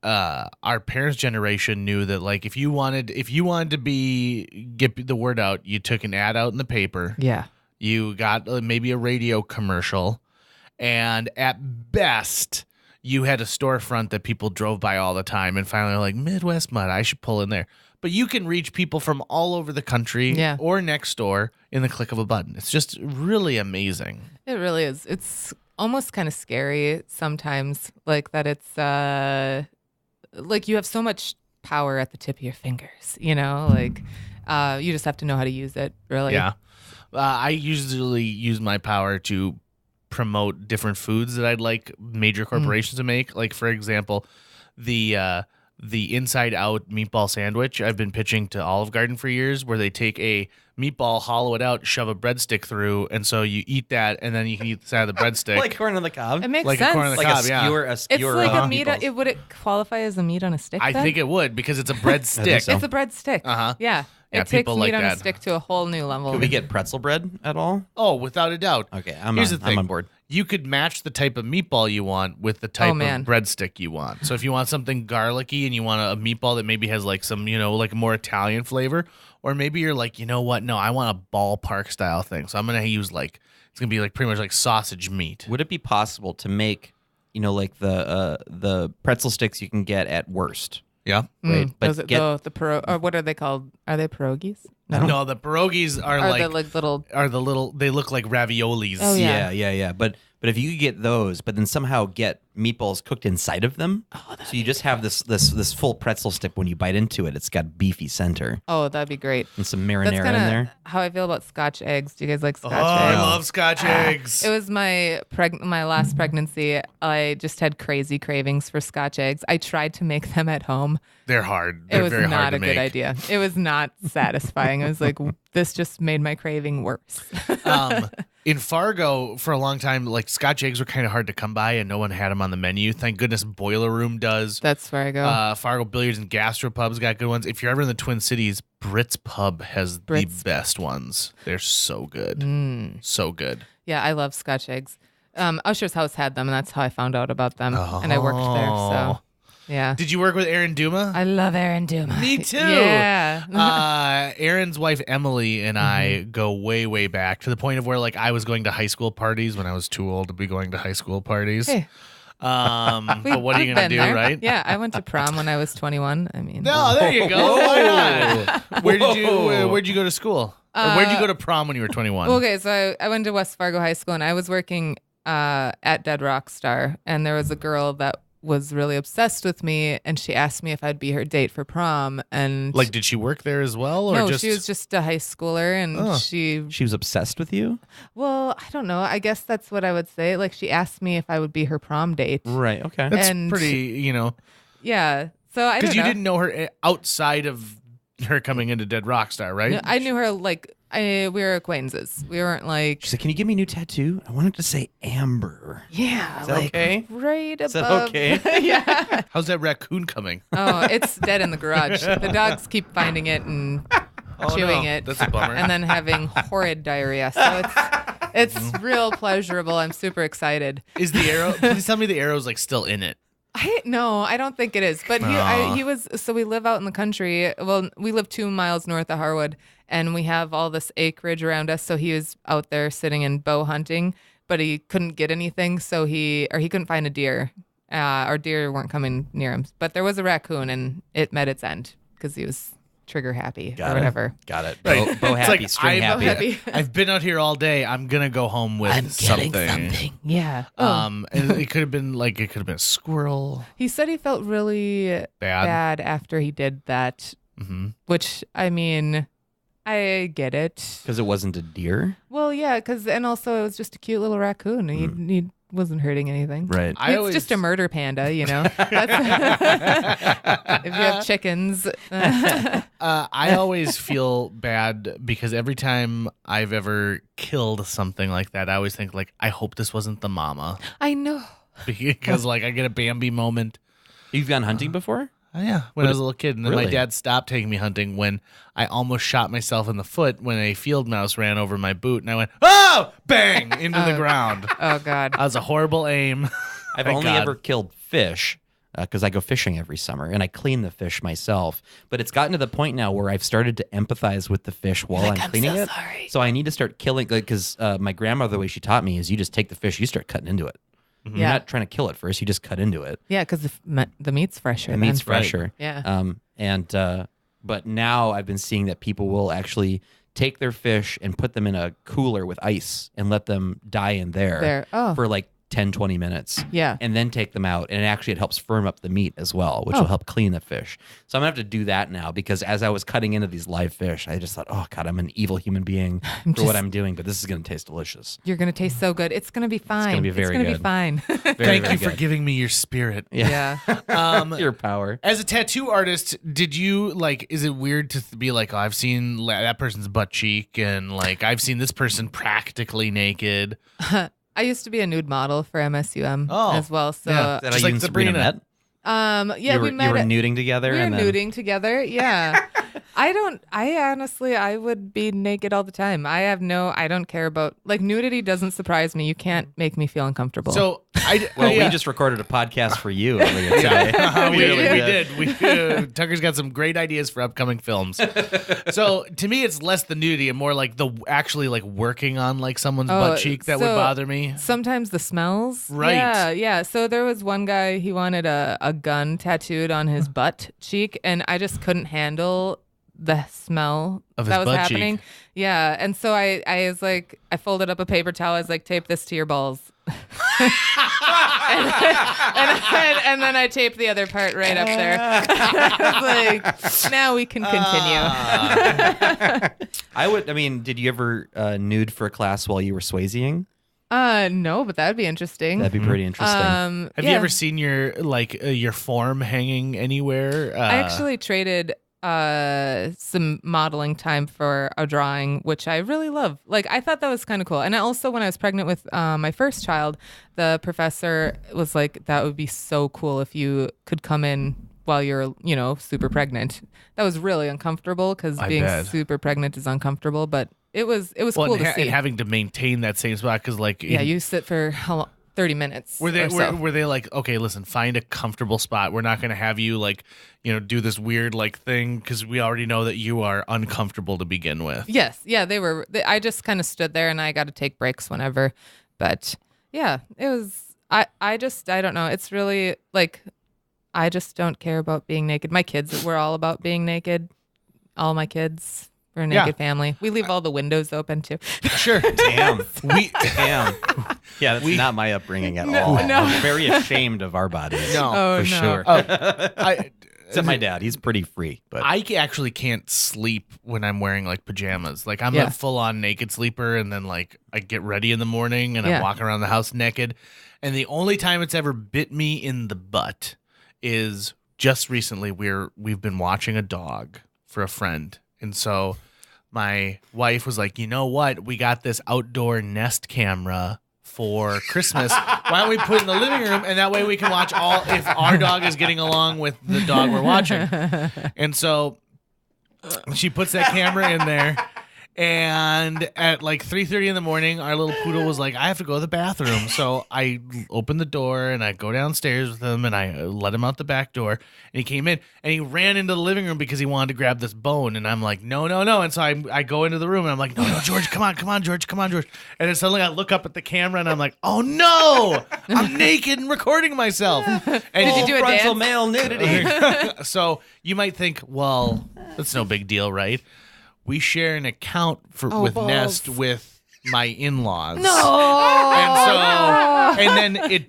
our parents' generation knew that like if you wanted to get the word out, you took an ad out in the paper. Yeah. You got maybe a radio commercial, and at best, you had a storefront that people drove by all the time, and finally like, Midwest Mud, I should pull in there. But you can reach people from all over the country or next door in the click of a button. It's just really amazing. It really is. It's almost kind of scary sometimes, like that it's like you have so much power at the tip of your fingers, like you just have to know how to use it, really. Yeah. I usually use my power to promote different foods that I'd like major corporations to make. Like, for example, the Inside Out meatball sandwich I've been pitching to Olive Garden for years, where they take a meatball, hollow it out, shove a breadstick through, and so you eat that, and then you can eat the side of the breadstick. Like corn on the cob. It makes like sense. a corn on the Like cob, a yeah. skewer, It's like a meat. Would it qualify as a meat on a stick? I then? think it would because it's a breadstick. think so. It's a breadstick. Uh-huh. Yeah. Yeah, It takes people meat like on that. a stick to a whole new level. Can we get pretzel bread at all? Oh, without a doubt. Okay, Here's the thing. I'm on board. You could match the type of meatball you want with the type of breadstick you want. So if you want something garlicky and you want a meatball that maybe has like some, like more Italian flavor, or maybe you're like, you know what? No, I want a ballpark style thing. So I'm going to use like, it's going to be like pretty much like sausage meat. Would it be possible to make, like the pretzel sticks you can get at Wurst? Yeah. Right. But or what are they called? Are they pierogies? No, the pierogies are little. They look like raviolis. Oh, Yeah. But if you could get those, but then somehow get meatballs cooked inside of them, so you just have this full pretzel stick. When you bite into it, it's got beefy center. Oh, that'd be great. And some marinara That's in there. How I feel about Scotch eggs. Do you guys like Scotch eggs? I love Scotch eggs. It was my last pregnancy. I just had crazy cravings for Scotch eggs. I tried to make them at home. They're hard. They're it was very not hard to a make. good idea. It was not satisfying. I was like, this just made my craving worse. In Fargo, for a long time, like Scotch eggs were kind of hard to come by, and no one had them on the menu. Thank goodness Boiler Room does. That's where I go. Fargo Billiards and Gastropub's got good ones. If you're ever in the Twin Cities, Brits Pub has the best ones. They're so good. So good. Yeah, I love Scotch eggs. Usher's House had them, and that's how I found out about them. And I worked there, so yeah. Did you work with Aaron Duma? I love Aaron Duma. Me too. Yeah. Aaron's wife Emily and I go way, way back to the point of where like I was going to high school parties when I was too old to be going to high school parties. Hey. But what are you gonna do, right? Yeah, I went to prom when I was 21. I mean, no, there you go. Why not? Where'd you go to school? Or where'd you go to prom when you were 21? Okay, so I went to West Fargo High School, and I was working at Dead Rock Star, and there was a girl that was really obsessed with me, and she asked me if I'd be her date for prom. And like, did she work there as well, or no? just... She was just a high schooler, and she was obsessed with you. Well, I don't know. I guess that's what I would say. Like, she asked me if I would be her prom date. Right. Okay. That's pretty. Yeah. So I don't know. Because you didn't know her outside of her coming into Dead Rockstar, right? No, I knew her like we were acquaintances. We weren't like. She said, "Can you give me a new tattoo? I wanted to say Amber." Yeah, is that okay? Right above. Is that okay? Yeah. How's that raccoon coming? Oh, it's dead in the garage. The dogs keep finding it and chewing it. That's a bummer. And then having horrid diarrhea. So it's real pleasurable. I'm super excited. Is the arrow? Please tell me the arrow's like still in it. No, I don't think it is. But he was. So we live out in the country. Well, we live 2 miles north of Harwood, and we have all this acreage around us. So he was out there sitting and bow hunting, but he couldn't get anything. So he couldn't find a deer. Or deer weren't coming near him. But there was a raccoon, and it met its end because he was trigger happy or whatever. Got it. Right. Bow happy, like, string happy. I've been out here all day. I'm gonna go home with something. Yeah. And it could have been a squirrel. He said he felt really bad after he did that. Mm-hmm. Which, I mean, I get it. Because it wasn't a deer? Well, yeah, and also it was just a cute little raccoon. He wasn't hurting anything. Right. It's just a murder panda, you know. If you have chickens. I always feel bad because every time I've ever killed something like that, I always think like, I hope this wasn't the mama. I know. Because like I get a Bambi moment. You've gone hunting before? Oh, yeah, when I was a little kid. And then my dad stopped taking me hunting when I almost shot myself in the foot when a field mouse ran over my boot. And I went, oh, bang, into the ground. Oh, God. That was a horrible aim. I've only ever killed fish because I go fishing every summer, and I clean the fish myself. But it's gotten to the point now where I've started to empathize with the fish while I'm cleaning it. Sorry. So I need to start killing, because my grandmother, the way she taught me is you just take the fish, you start cutting into it. Yeah. You're not trying to kill it first. You just cut into it. Yeah, because the meat's fresher. The meat's fresher. Right. Yeah. But now I've been seeing that people will actually take their fish and put them in a cooler with ice and let them die in there. For like 10, 20 minutes. Yeah. And then take them out. And actually it helps firm up the meat as well, which will help clean the fish. So I'm going to have to do that now, because as I was cutting into these live fish, I just thought, oh, God, I'm an evil human being for what I'm doing, but this is going to taste delicious. You're going to taste so good. It's going to be fine. It's going to be very good. Be fine. Thank you for giving me your spirit. Yeah. Your power. As a tattoo artist, did you is it weird to be like, oh, I've seen that person's butt cheek, and like I've seen this person practically naked? I used to be a nude model for MSUM as well. So Is that how you and Sabrina met? Yeah, we met. You were nuding together. We were nuding together. Yeah. I honestly, I would be naked all the time. I don't care about, like, nudity doesn't surprise me. You can't make me feel uncomfortable. So we just recorded a podcast for you earlier today. We did. Tucker's got some great ideas for upcoming films. So to me, it's less the nudity and more like the actually like working on like someone's butt cheek that would bother me. Sometimes the smells. Right. Yeah. So there was one guy, he wanted a gun tattooed on his butt cheek, and I just couldn't handle the smell of that his was butt happening. cheek. Yeah. And so I was like, I folded up a paper towel. I was like, tape this to your balls. and then I taped the other part right up there. I was like, now we can continue. Did you ever nude for a class while you were Swayzeing? No, but that'd be interesting. That'd be pretty interesting. Have you ever seen your form hanging anywhere? I actually traded some modeling time for a drawing, which I really love. Like, I thought that was kind of cool. And also, when I was pregnant with my first child, the professor was like, that would be so cool if you could come in while you're, super pregnant. That was really uncomfortable because being super pregnant is uncomfortable, but it was cool to see. And having to maintain that same spot because you sit for how long? 30 minutes. Were they like, okay, listen, find a comfortable spot. We're not going to have you do this weird thing because we already know that you are uncomfortable to begin with. Yes. Yeah, they were. I just kind of stood there and I got to take breaks whenever. But yeah, it was, I don't know. It's really I just don't care about being naked. My kids were all about being naked. All my kids. We're a naked family. We leave all the windows open too. Sure. Damn. Damn. Yeah, that's not my upbringing at all. No. I'm very ashamed of our bodies. No, for sure. Except my dad. He's pretty free. But I actually can't sleep when I'm wearing pajamas. I'm a full-on naked sleeper, and then I get ready in the morning and I'm walking around the house naked. And the only time it's ever bit me in the butt is just recently. We've been watching a dog for a friend, and so my wife was like, you know what? We got this outdoor Nest camera for Christmas. Why don't we put it in the living room, and that way we can watch if our dog is getting along with the dog we're watching. And so she puts that camera in there, and at 3:30 in the morning, our little poodle was like, I have to go to the bathroom. So I opened the door and I go downstairs with him and I let him out the back door, and he came in and he ran into the living room because he wanted to grab this bone. And I'm like, no. And so I go into the room and I'm like, no, George, come on, George. And then suddenly I look up at the camera and I'm like, oh no, I'm naked and recording myself. And did you do a frontal dance? male nudity. So you might think, well, that's no big deal, right? We share an account with balls. Nest with my in-laws. No. And then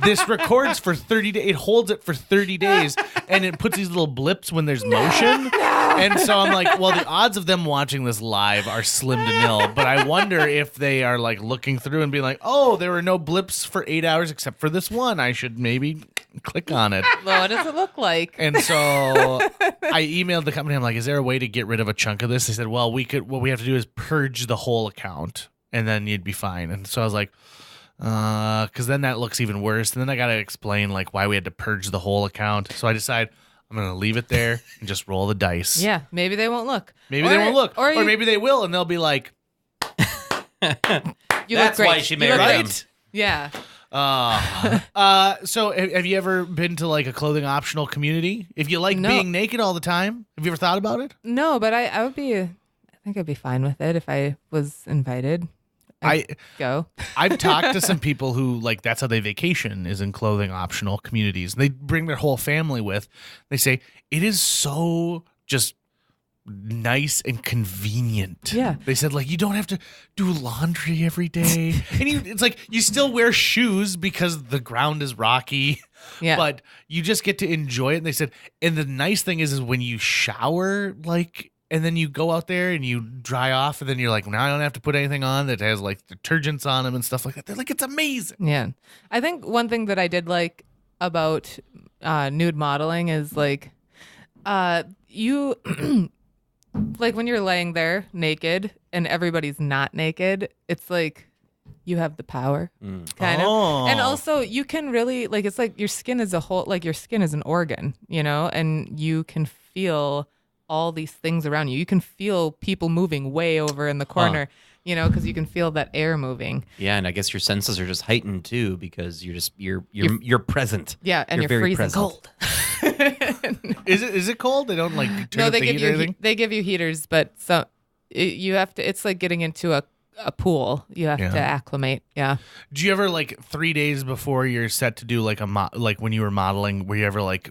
this records for 30 days. It holds it for 30 days, and it puts these little blips when there's motion. And so I'm like, well, the odds of them watching this live are slim to nil. But I wonder if they are looking through and being like, oh, there were no blips for 8 hours except for this one. I should maybe click on it. Well, what does it look like? And so I emailed the company. I'm like, is there a way to get rid of a chunk of this? They said, well, what we have to do is purge the whole account, and then you'd be fine. And so I was like, because then that looks even worse. And then I got to explain why we had to purge the whole account. So I decided I'm going to leave it there and just roll the dice. Yeah, maybe they won't look. Maybe they won't look. Or maybe they will, and they'll be like, you That's look great. why she married him. Yeah. So have you ever been to a clothing optional community? If you like being naked all the time, have you ever thought about it? No, but I would be. I think I'd be fine with it if I was invited. I'd go. I've talked to some people who that's how they vacation is in clothing optional communities. They bring their whole family with. They say it is so just nice and convenient. Yeah. They said you don't have to do laundry every day. And it's you still wear shoes because the ground is rocky. Yeah. But you just get to enjoy it. And they said, and the nice thing is when you shower, and then you go out there and you dry off, and then you're now I don't have to put anything on that has detergents on them and stuff like that. They're it's amazing. Yeah. I think one thing that I did like about nude modeling is you when you're laying there naked and everybody's not naked, it's you have the power kind of. And also you can really it's your skin is a whole, your skin is an organ, and you can feel all these things around you. You can feel people moving way over in the corner, because you can feel that air moving. Yeah, and I guess your senses are just heightened too because you're present. Yeah, and you're very freezing present. cold. Is it cold? They don't like turn No, up they the give heat or anything? they give you heaters, but you have to. It's like getting into a pool. You have to acclimate. Yeah. Do you ever 3 days before you're set to do like like when you were modeling, were you ever like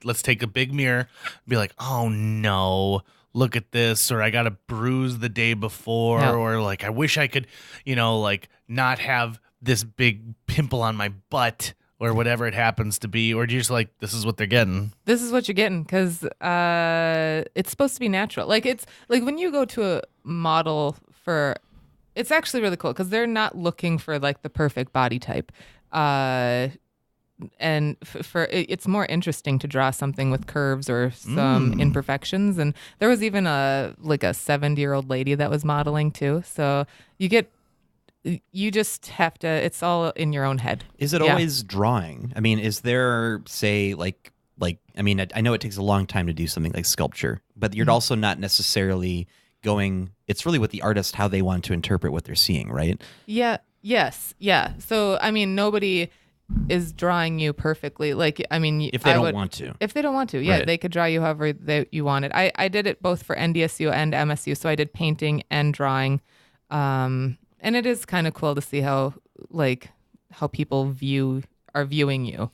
let's take a big mirror, be like, oh no, look at this, or I got a bruise the day before, or like I wish I could, not have this big pimple on my butt, or whatever it happens to be, or do you just like, this is what they're getting? This is what you're getting because it's supposed to be natural. Like it's like when you go to a model for, it's actually really cool because they're not looking for like the perfect body type. And it's more interesting to draw something with curves or some imperfections. And there was even a 70-year-old lady that was modeling too. So you just have to, it's all in your own head. Is it always drawing? I mean, is there, say, I mean, I know it takes a long time to do something like sculpture, but you're also not necessarily going, it's really with the artist, how they want to interpret what they're seeing, right? Yeah. Yes. Yeah. So, I mean, nobody is drawing you perfectly. Like, I mean, if they don't want to. If they don't want to, yeah, Right. they could draw you however you wanted. I did it both for NDSU and MSU, so I did painting and drawing. And it is kind of cool to see how people are viewing you,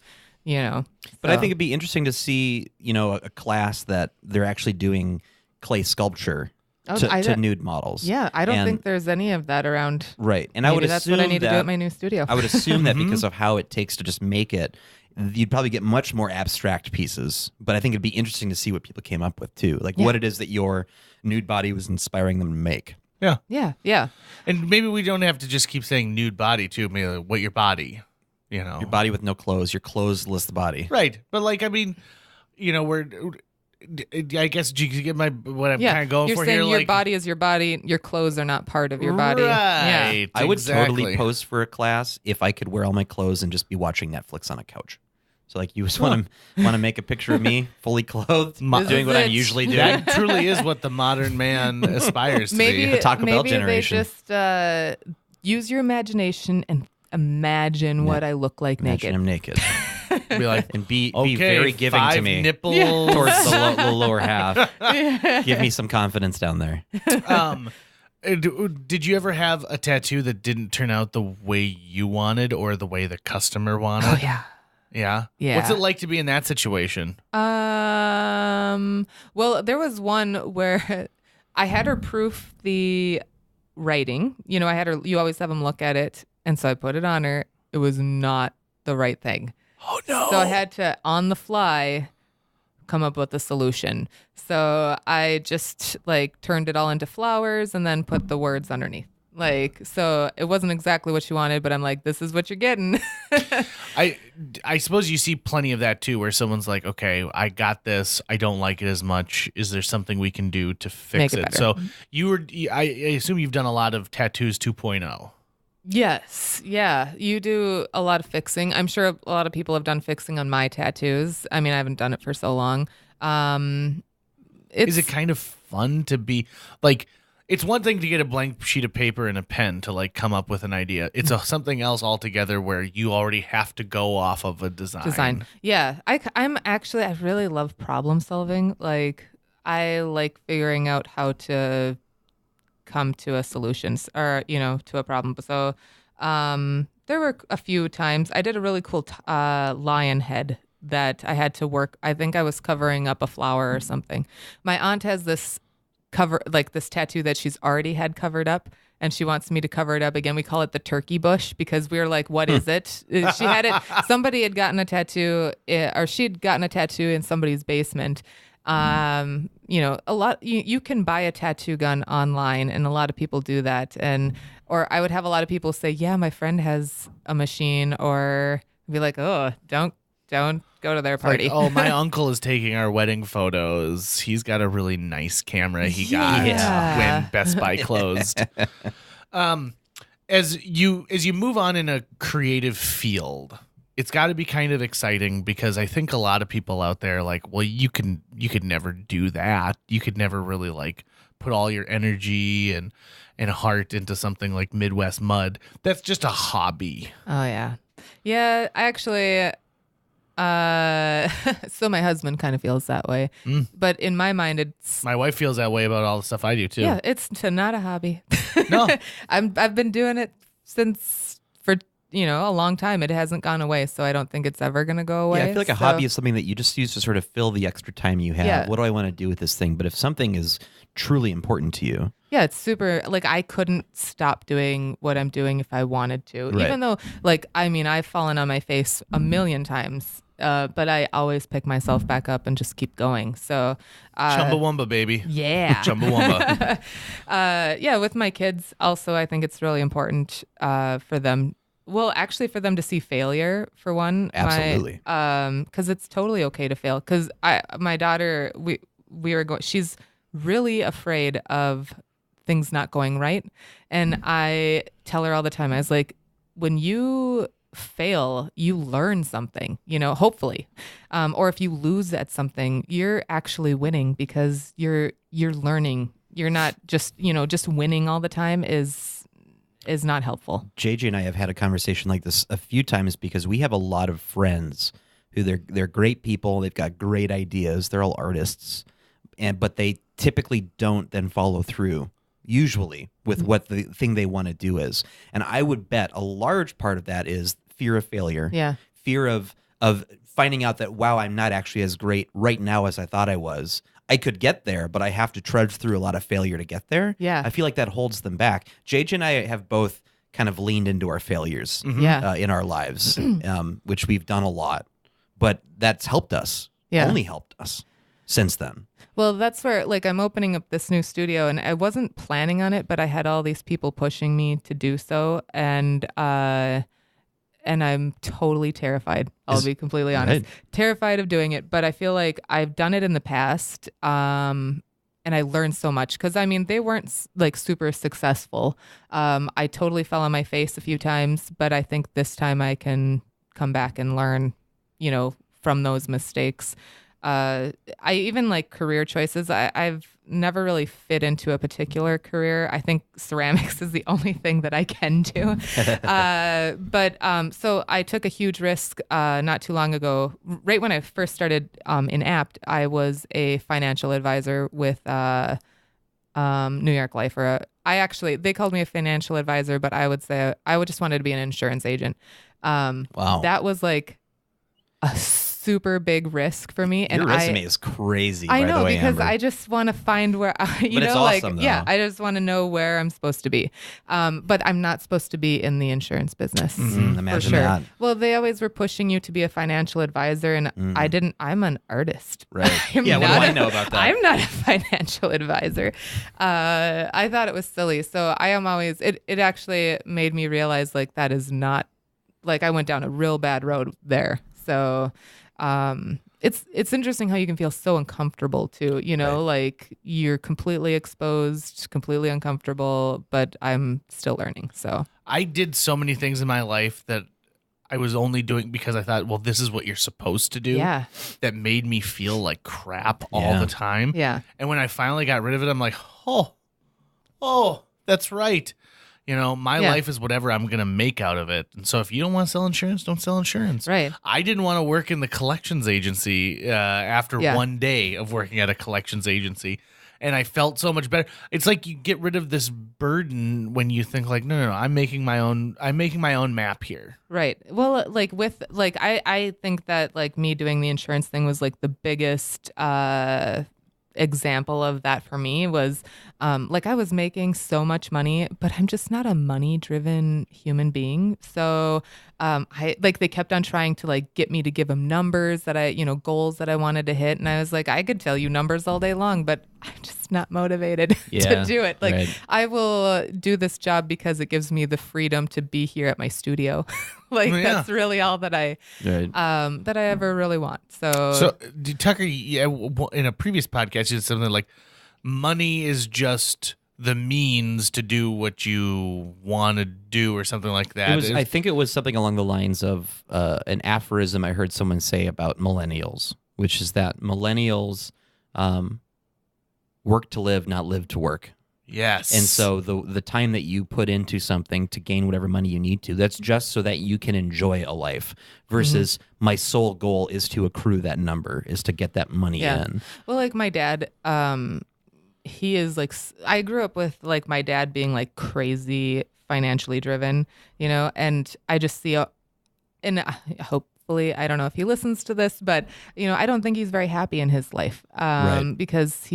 But I think it'd be interesting to see, a class that they're actually doing clay sculpture to nude models. Yeah, I don't think there's any of that around. Right. And Maybe I would that's assume what I need to do that- at my new studio. I would assume that because of how it takes to just make it, you'd probably get much more abstract pieces. But I think it'd be interesting to see what people came up with too. Like what it is that your nude body was inspiring them to make. Yeah. Yeah, yeah. And maybe we don't have to just keep saying nude body too. Maybe what your body, Your body with no clothes, your clothesless body. Right. But I mean, I guess you get what I'm kind of going You're for saying here. your body is your body. Your clothes are not part of your body. Yeah. Right. I would exactly. totally pose for a class if I could wear all my clothes and just be watching Netflix on a couch. So you just want to make a picture of me fully clothed, doing what I'm usually doing. That truly is what the modern man aspires to Maybe be. Taco Bell maybe generation. they just use your imagination and imagine what I look like Imagine I'm naked. Be like, And be okay, very giving to 5 me nipples. towards the lower half. Give me some confidence down there. Did you ever have a tattoo that didn't turn out the way you wanted or the way the customer wanted? Oh yeah. Yeah? Yeah. What's it like to be in that situation? Well, there was one where I had her proof the writing. I had her. You always have them look at it, and so I put it on her. It was not the right thing. Oh, no. So I had to, on the fly, come up with a solution. So I just turned it all into flowers and then put the words underneath. So it wasn't exactly what she wanted, but I'm like, this is what you're getting. I suppose you see plenty of that too, where someone's like, okay, I got this. I don't like it as much. Is there something we can do to fix Make it it? better. So I assume you've done a lot of tattoos 2.0. Yes. Yeah. You do a lot of fixing. I'm sure a lot of people have done fixing on my tattoos. I mean, I haven't done it for so long. Is it kind of fun to be it's one thing to get a blank sheet of paper and a pen to come up with an idea. It's something else altogether where you already have to go off of a design. Yeah. I really love problem solving. I like figuring out how to come to a solution or, to a problem. So there were a few times I did a really cool lion head that I had to work. I think I was covering up a flower or something. My aunt has this this tattoo that she's already had covered up, and she wants me to cover it up again. We call it the turkey bush because we were like, what is it? She had it. Somebody had gotten a tattoo, or she'd gotten a tattoo in somebody's basement. A lot, you can buy a tattoo gun online, and a lot of people do that. Or I would have a lot of people say, yeah, my friend has a machine, or be like, oh, don't go to their party. My uncle is taking our wedding photos. He's got a really nice camera he got when Best Buy closed. As you move on in a creative field, it's got to be kind of exciting because I think a lot of people out there are like, well, you could never do that. You could never really like put all your energy and heart into something like Midwest Mud. That's just a hobby. Oh yeah. Yeah, actually so my husband kind of feels that way. But in my mind it's My wife feels that way about all the stuff I do too. Yeah, it's not a hobby. No. I've been doing it for a long time. It hasn't gone away, so I don't think it's ever going to go away. Yeah, I feel like a hobby is something that you just use to sort of fill the extra time you have. Yeah. What do I want to do with this thing? But if something is truly important to you. Yeah, it's super, like, I couldn't stop doing what I'm doing if I wanted to. Right. Even though, like, I mean, I've fallen on my face a million times, but I always pick myself back up and just keep going. So, Chumbawamba, baby. yeah. Chumbawamba. Yeah, with my kids, also, I think it's really important for them. Well, actually, for them to see failure, for one. Absolutely. Because it's totally okay to fail. Because my daughter, we were going. She's really afraid of things not going right, and I tell her all the time. I was like, when you fail, you learn something. Hopefully, or if you lose at something, you're actually winning because you're learning. You're not just winning all the time is not helpful. JJ and I have had a conversation like this a few times because we have a lot of friends who they're great people. They've got great ideas. They're all artists, but they typically don't then follow through, usually, with what the thing they want to do is. And I would bet a large part of that is fear of failure. Yeah. Fear of finding out that, wow, I'm not actually as great right now as I thought I was. I could get there, but I have to trudge through a lot of failure to get there. Yeah. I feel like that holds them back. JJ and I have both kind of leaned into our failures Yeah. in our lives, which we've done a lot. But that's helped us, Yeah. only helped us since then. Well, that's where, like, I'm opening up this new studio, and I wasn't planning on it, but I had all these people pushing me to do so, and I'm totally terrified. I'll be completely honest. Right. Terrified of doing it, but I feel like I've done it in the past, and I learned so much because, I mean, they weren't like super successful. I totally fell on my face a few times, but I think this time I can come back and learn, from those mistakes. I even like career choices. I've never really fit into a particular career. I think ceramics is the only thing that I can do. So I took a huge risk not too long ago. Right when I first started in APT, I was a financial advisor with New York Life. They called me a financial advisor, but I would say I would just wanted to be an insurance agent. Wow. That was like a super big risk for me. Your resume is crazy. I by know, the way, because Amber. I just want to find where it's awesome, though. I just want to know where I'm supposed to be. But I'm not supposed to be in the insurance business. Imagine for sure. that. Well, they always were pushing you to be a financial advisor, and I didn't. I'm an artist. Right. I'm Yeah, what do not I know about that? I'm not a financial advisor. I thought it was silly. So I am always. It actually made me realize like that is not like I went down a real bad road there. So. It's interesting how you can feel so uncomfortable too, Right. like you're completely exposed, completely uncomfortable, but I'm still learning. So I did so many things in my life that I was only doing because I thought, well, this is what you're supposed to do. yeah, That made me feel like crap all Yeah. the time. yeah, And when I finally got rid of it, I'm like, oh, that's right. My Yeah. life is whatever I'm going to make out of it. And so if you don't want to sell insurance, don't sell insurance. right. I didn't want to work in the collections agency after Yeah. one day of working at a collections agency. And I felt so much better. It's like you get rid of this burden when you think like, no, I'm making my own map here. Right. Well, like with like I think that like me doing the insurance thing was like the biggest example of that for me was like I was making so much money, but I'm just not a money driven human being. So I like they kept on trying to like get me to give them numbers that goals that I wanted to hit, and I was like, I could tell you numbers all day long, but I'm just not motivated Yeah, to do it. Like right. I will do this job because it gives me the freedom to be here at my studio. Like Yeah. that's really all that I Right. that I ever really want. So Tucker, in a previous podcast, you said something like, money is just the means to do what you want to do or something like that. I think it was something along the lines of an aphorism I heard someone say about millennials, which is that millennials work to live, not live to work. Yes. And so the time that you put into something to gain whatever money you need to, that's just so that you can enjoy a life versus my sole goal is to accrue that number, is to get that money in. Well, like my dad, he is like, I grew up with like my dad being like crazy financially driven, and I just see, and hopefully, I don't know if he listens to this, but, I don't think he's very happy in his life because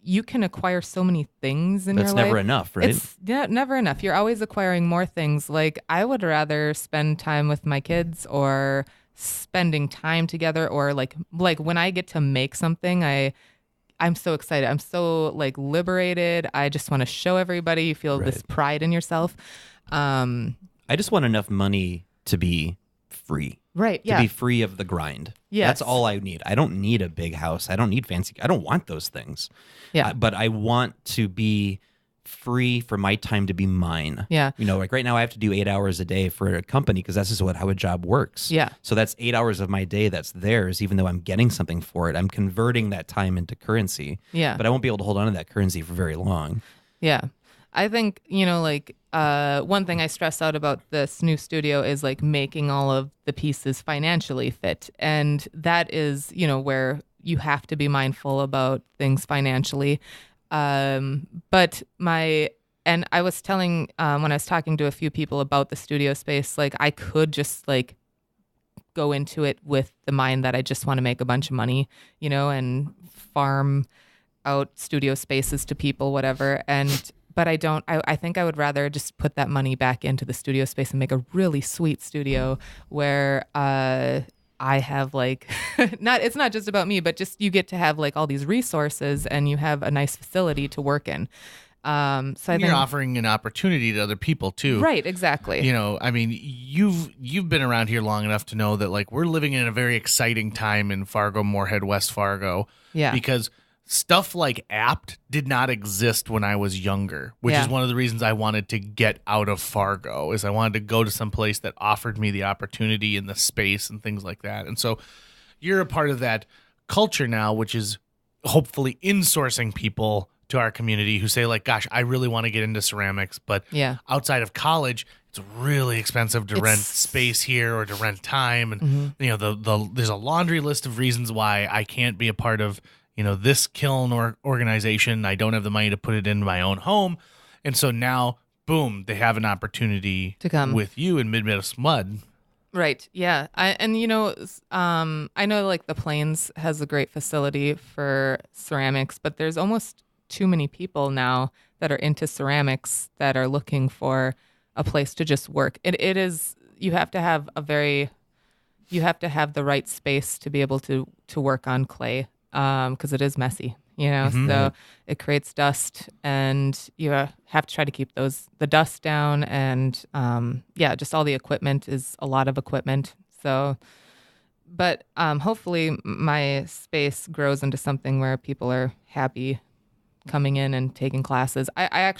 you can acquire so many things in your life. That's never enough, right? It's never enough. You're always acquiring more things. Like I would rather spend time with my kids or spending time together, or like when I get to make something, I'm so excited. I'm so like liberated. I just want to show everybody. You feel this pride in yourself. I just want enough money to be free. Right. Yeah. To be free of the grind. Yes. That's all I need. I don't need a big house. I don't need fancy. I don't want those things. Yeah. But I want to be free for my time to be mine. Yeah. Like right now I have to do 8 hours a day for a company because that's just how a job works. Yeah. So that's 8 hours of my day that's theirs, even though I'm getting something for it. I'm converting that time into currency. Yeah. But I won't be able to hold on to that currency for very long. Yeah. I think, one thing I stress out about this new studio is like making all of the pieces financially fit. And that is, where you have to be mindful about things financially. But I was telling, when I was talking to a few people about the studio space, like I could just like go into it with the mind that I just want to make a bunch of money, and farm out studio spaces to people, whatever. But I don't, I think I would rather just put that money back into the studio space and make a really sweet studio where I have like, it's not just about me, but just you get to have like all these resources and you have a nice facility to work in. So I think you're offering an opportunity to other people too. Right, exactly. You've been around here long enough to know that like we're living in a very exciting time in Fargo, Moorhead, West Fargo. Yeah. Because stuff like Apt did not exist when I was younger, which is one of the reasons I wanted to get out of Fargo, is I wanted to go to some place that offered me the opportunity and the space and things like that. And so you're a part of that culture now, which is hopefully insourcing people to our community who say like, gosh, I really want to get into ceramics, but outside of college, it's really expensive to rent space here or to rent time. And, there's a laundry list of reasons why I can't be a part of this kiln or organization. I don't have the money to put it in my own home. And so now, boom, they have an opportunity to come with you in Mid-West Mud. Right. Yeah. I know like the Plains has a great facility for ceramics, but there's almost too many people now that are into ceramics that are looking for a place to just work. It is, you have to have the right space to be able to work on clay. Because it is messy, so it creates dust, and you have to try to keep the dust down, and just all the equipment is a lot of equipment. So, but hopefully my space grows into something where people are happy coming in and taking classes. I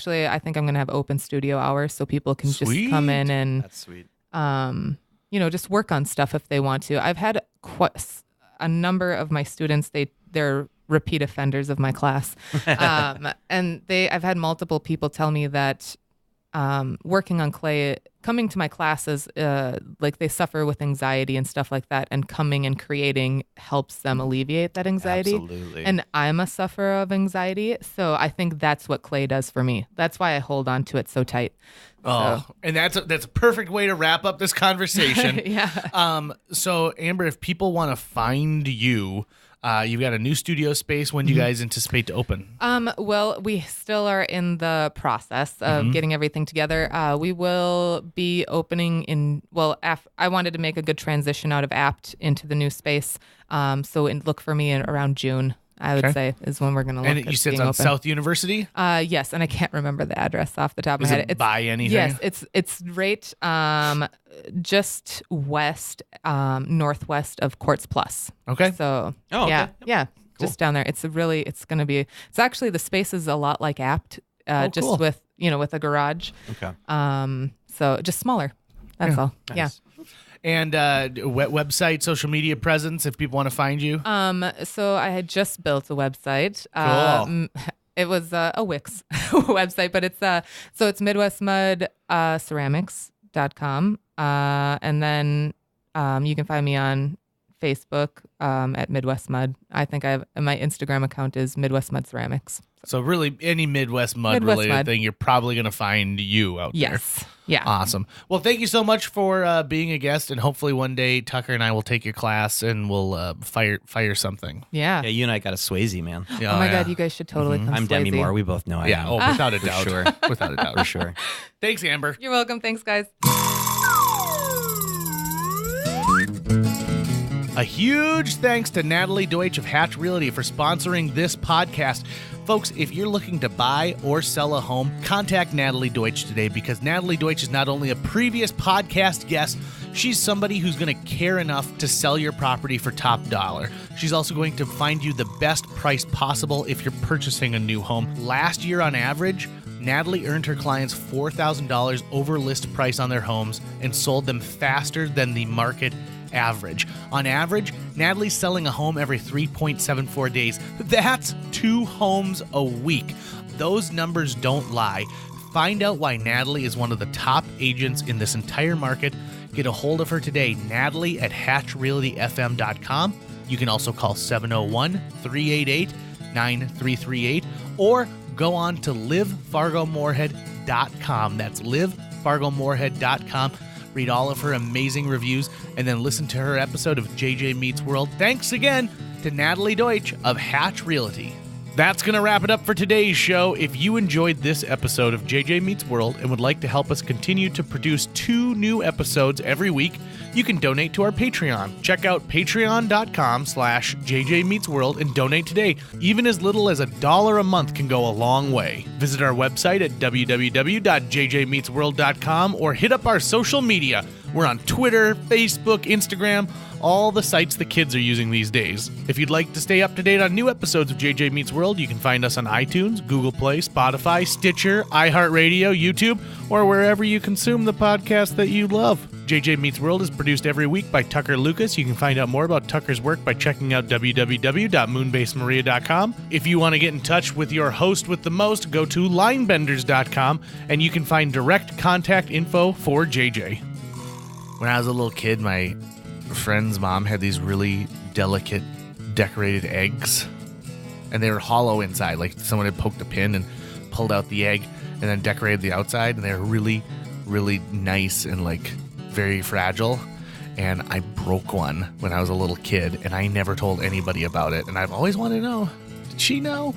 think I'm going to have open studio hours so people can just come in and that's sweet. Just work on stuff if they want to. I've had a number of my students, they're repeat offenders of my class. And I've had multiple people tell me that working on clay, coming to my classes, like they suffer with anxiety and stuff like that, and coming and creating helps them alleviate that anxiety. Absolutely. And I'm a sufferer of anxiety, so I think that's what clay does for me. That's why I hold on to it so tight. And that's a perfect way to wrap up this conversation. Yeah. So Amber, if people want to find you, you've got a new studio space. When do you guys anticipate to open? Well, we still are in the process of getting everything together. We will be opening I wanted to make a good transition out of Apt into the new space. So look for me around June, I would say, is when we're going to look at And you said it's being on open. South University? Yes, and I can't remember the address off the top of my head. It's by anything? Yes, it's right just northwest of Quartz Plus. Okay. So okay. yeah, Cool. just down there. It's actually, the space is a lot like Apt. just cool. with a garage. Okay. So just smaller. That's all. Nice. Yeah. And website, social media presence, if people want to find you. So I had just built a website. Cool. It was a Wix website, but it's midwestmudceramics.com. And then you can find me on Facebook at Midwest Mud. I think my Instagram account is Midwest Mud Ceramics. So really, any Midwest Mud related thing, you're probably going to find you out there. Yes. Yeah. Awesome. Well, thank you so much for being a guest, and hopefully one day Tucker and I will take your class and we'll fire something. Yeah. Yeah, you and I got a Swayze, man. Yeah, Oh my God, you guys should totally come. I'm Demi Swayze. Moore. We both know I Yeah. am. Oh, without a For doubt. sure. Without a doubt. For sure. Thanks, Amber. You're welcome. Thanks, guys. A huge thanks to Natalie Deutsch of Hatch Realty for sponsoring this podcast. Folks, if you're looking to buy or sell a home, contact Natalie Deutsch today, because Natalie Deutsch is not only a previous podcast guest, she's somebody who's going to care enough to sell your property for top dollar. She's also going to find you the best price possible if you're purchasing a new home. Last year on average, Natalie earned her clients $4,000 over list price on their homes and sold them faster than the market average. On average, Natalie's selling a home every 3.74 days. That's 2 homes a week. Those numbers don't lie. Find out why Natalie is one of the top agents in this entire market. Get a hold of her today, Natalie at hatchrealtyfm.com. You can also call 701-388-9338 or go on to livefargomorehead.com. That's livefargomorehead.com. Read all of her amazing reviews, and then listen to her episode of JJ Meets World. Thanks again to Natalie Deutsch of Hatch Realty. That's going to wrap it up for today's show. If you enjoyed this episode of JJ Meets World and would like to help us continue to produce 2 new episodes every week, you can donate to our Patreon. Check out patreon.com/JJ Meets World and donate today. Even as little as $1 a month can go a long way. Visit our website at www.jjmeetsworld.com or hit up our social media. We're on Twitter, Facebook, Instagram, all the sites the kids are using these days. If you'd like to stay up to date on new episodes of JJ Meets World, you can find us on iTunes, Google Play, Spotify, Stitcher, iHeartRadio, YouTube, or wherever you consume the podcast that you love. JJ Meets World is produced every week by Tucker Lucas. You can find out more about Tucker's work by checking out www.moonbasemaria.com. If you want to get in touch with your host with the most, go to linebenders.com, and you can find direct contact info for JJ. When I was a little kid, my friend's mom had these really delicate decorated eggs, and they were hollow inside, like someone had poked a pin and pulled out the egg and then decorated the outside, and they were really, really nice and like very fragile. And I broke one when I was a little kid, and I never told anybody about it, and I've always wanted to know, did she know?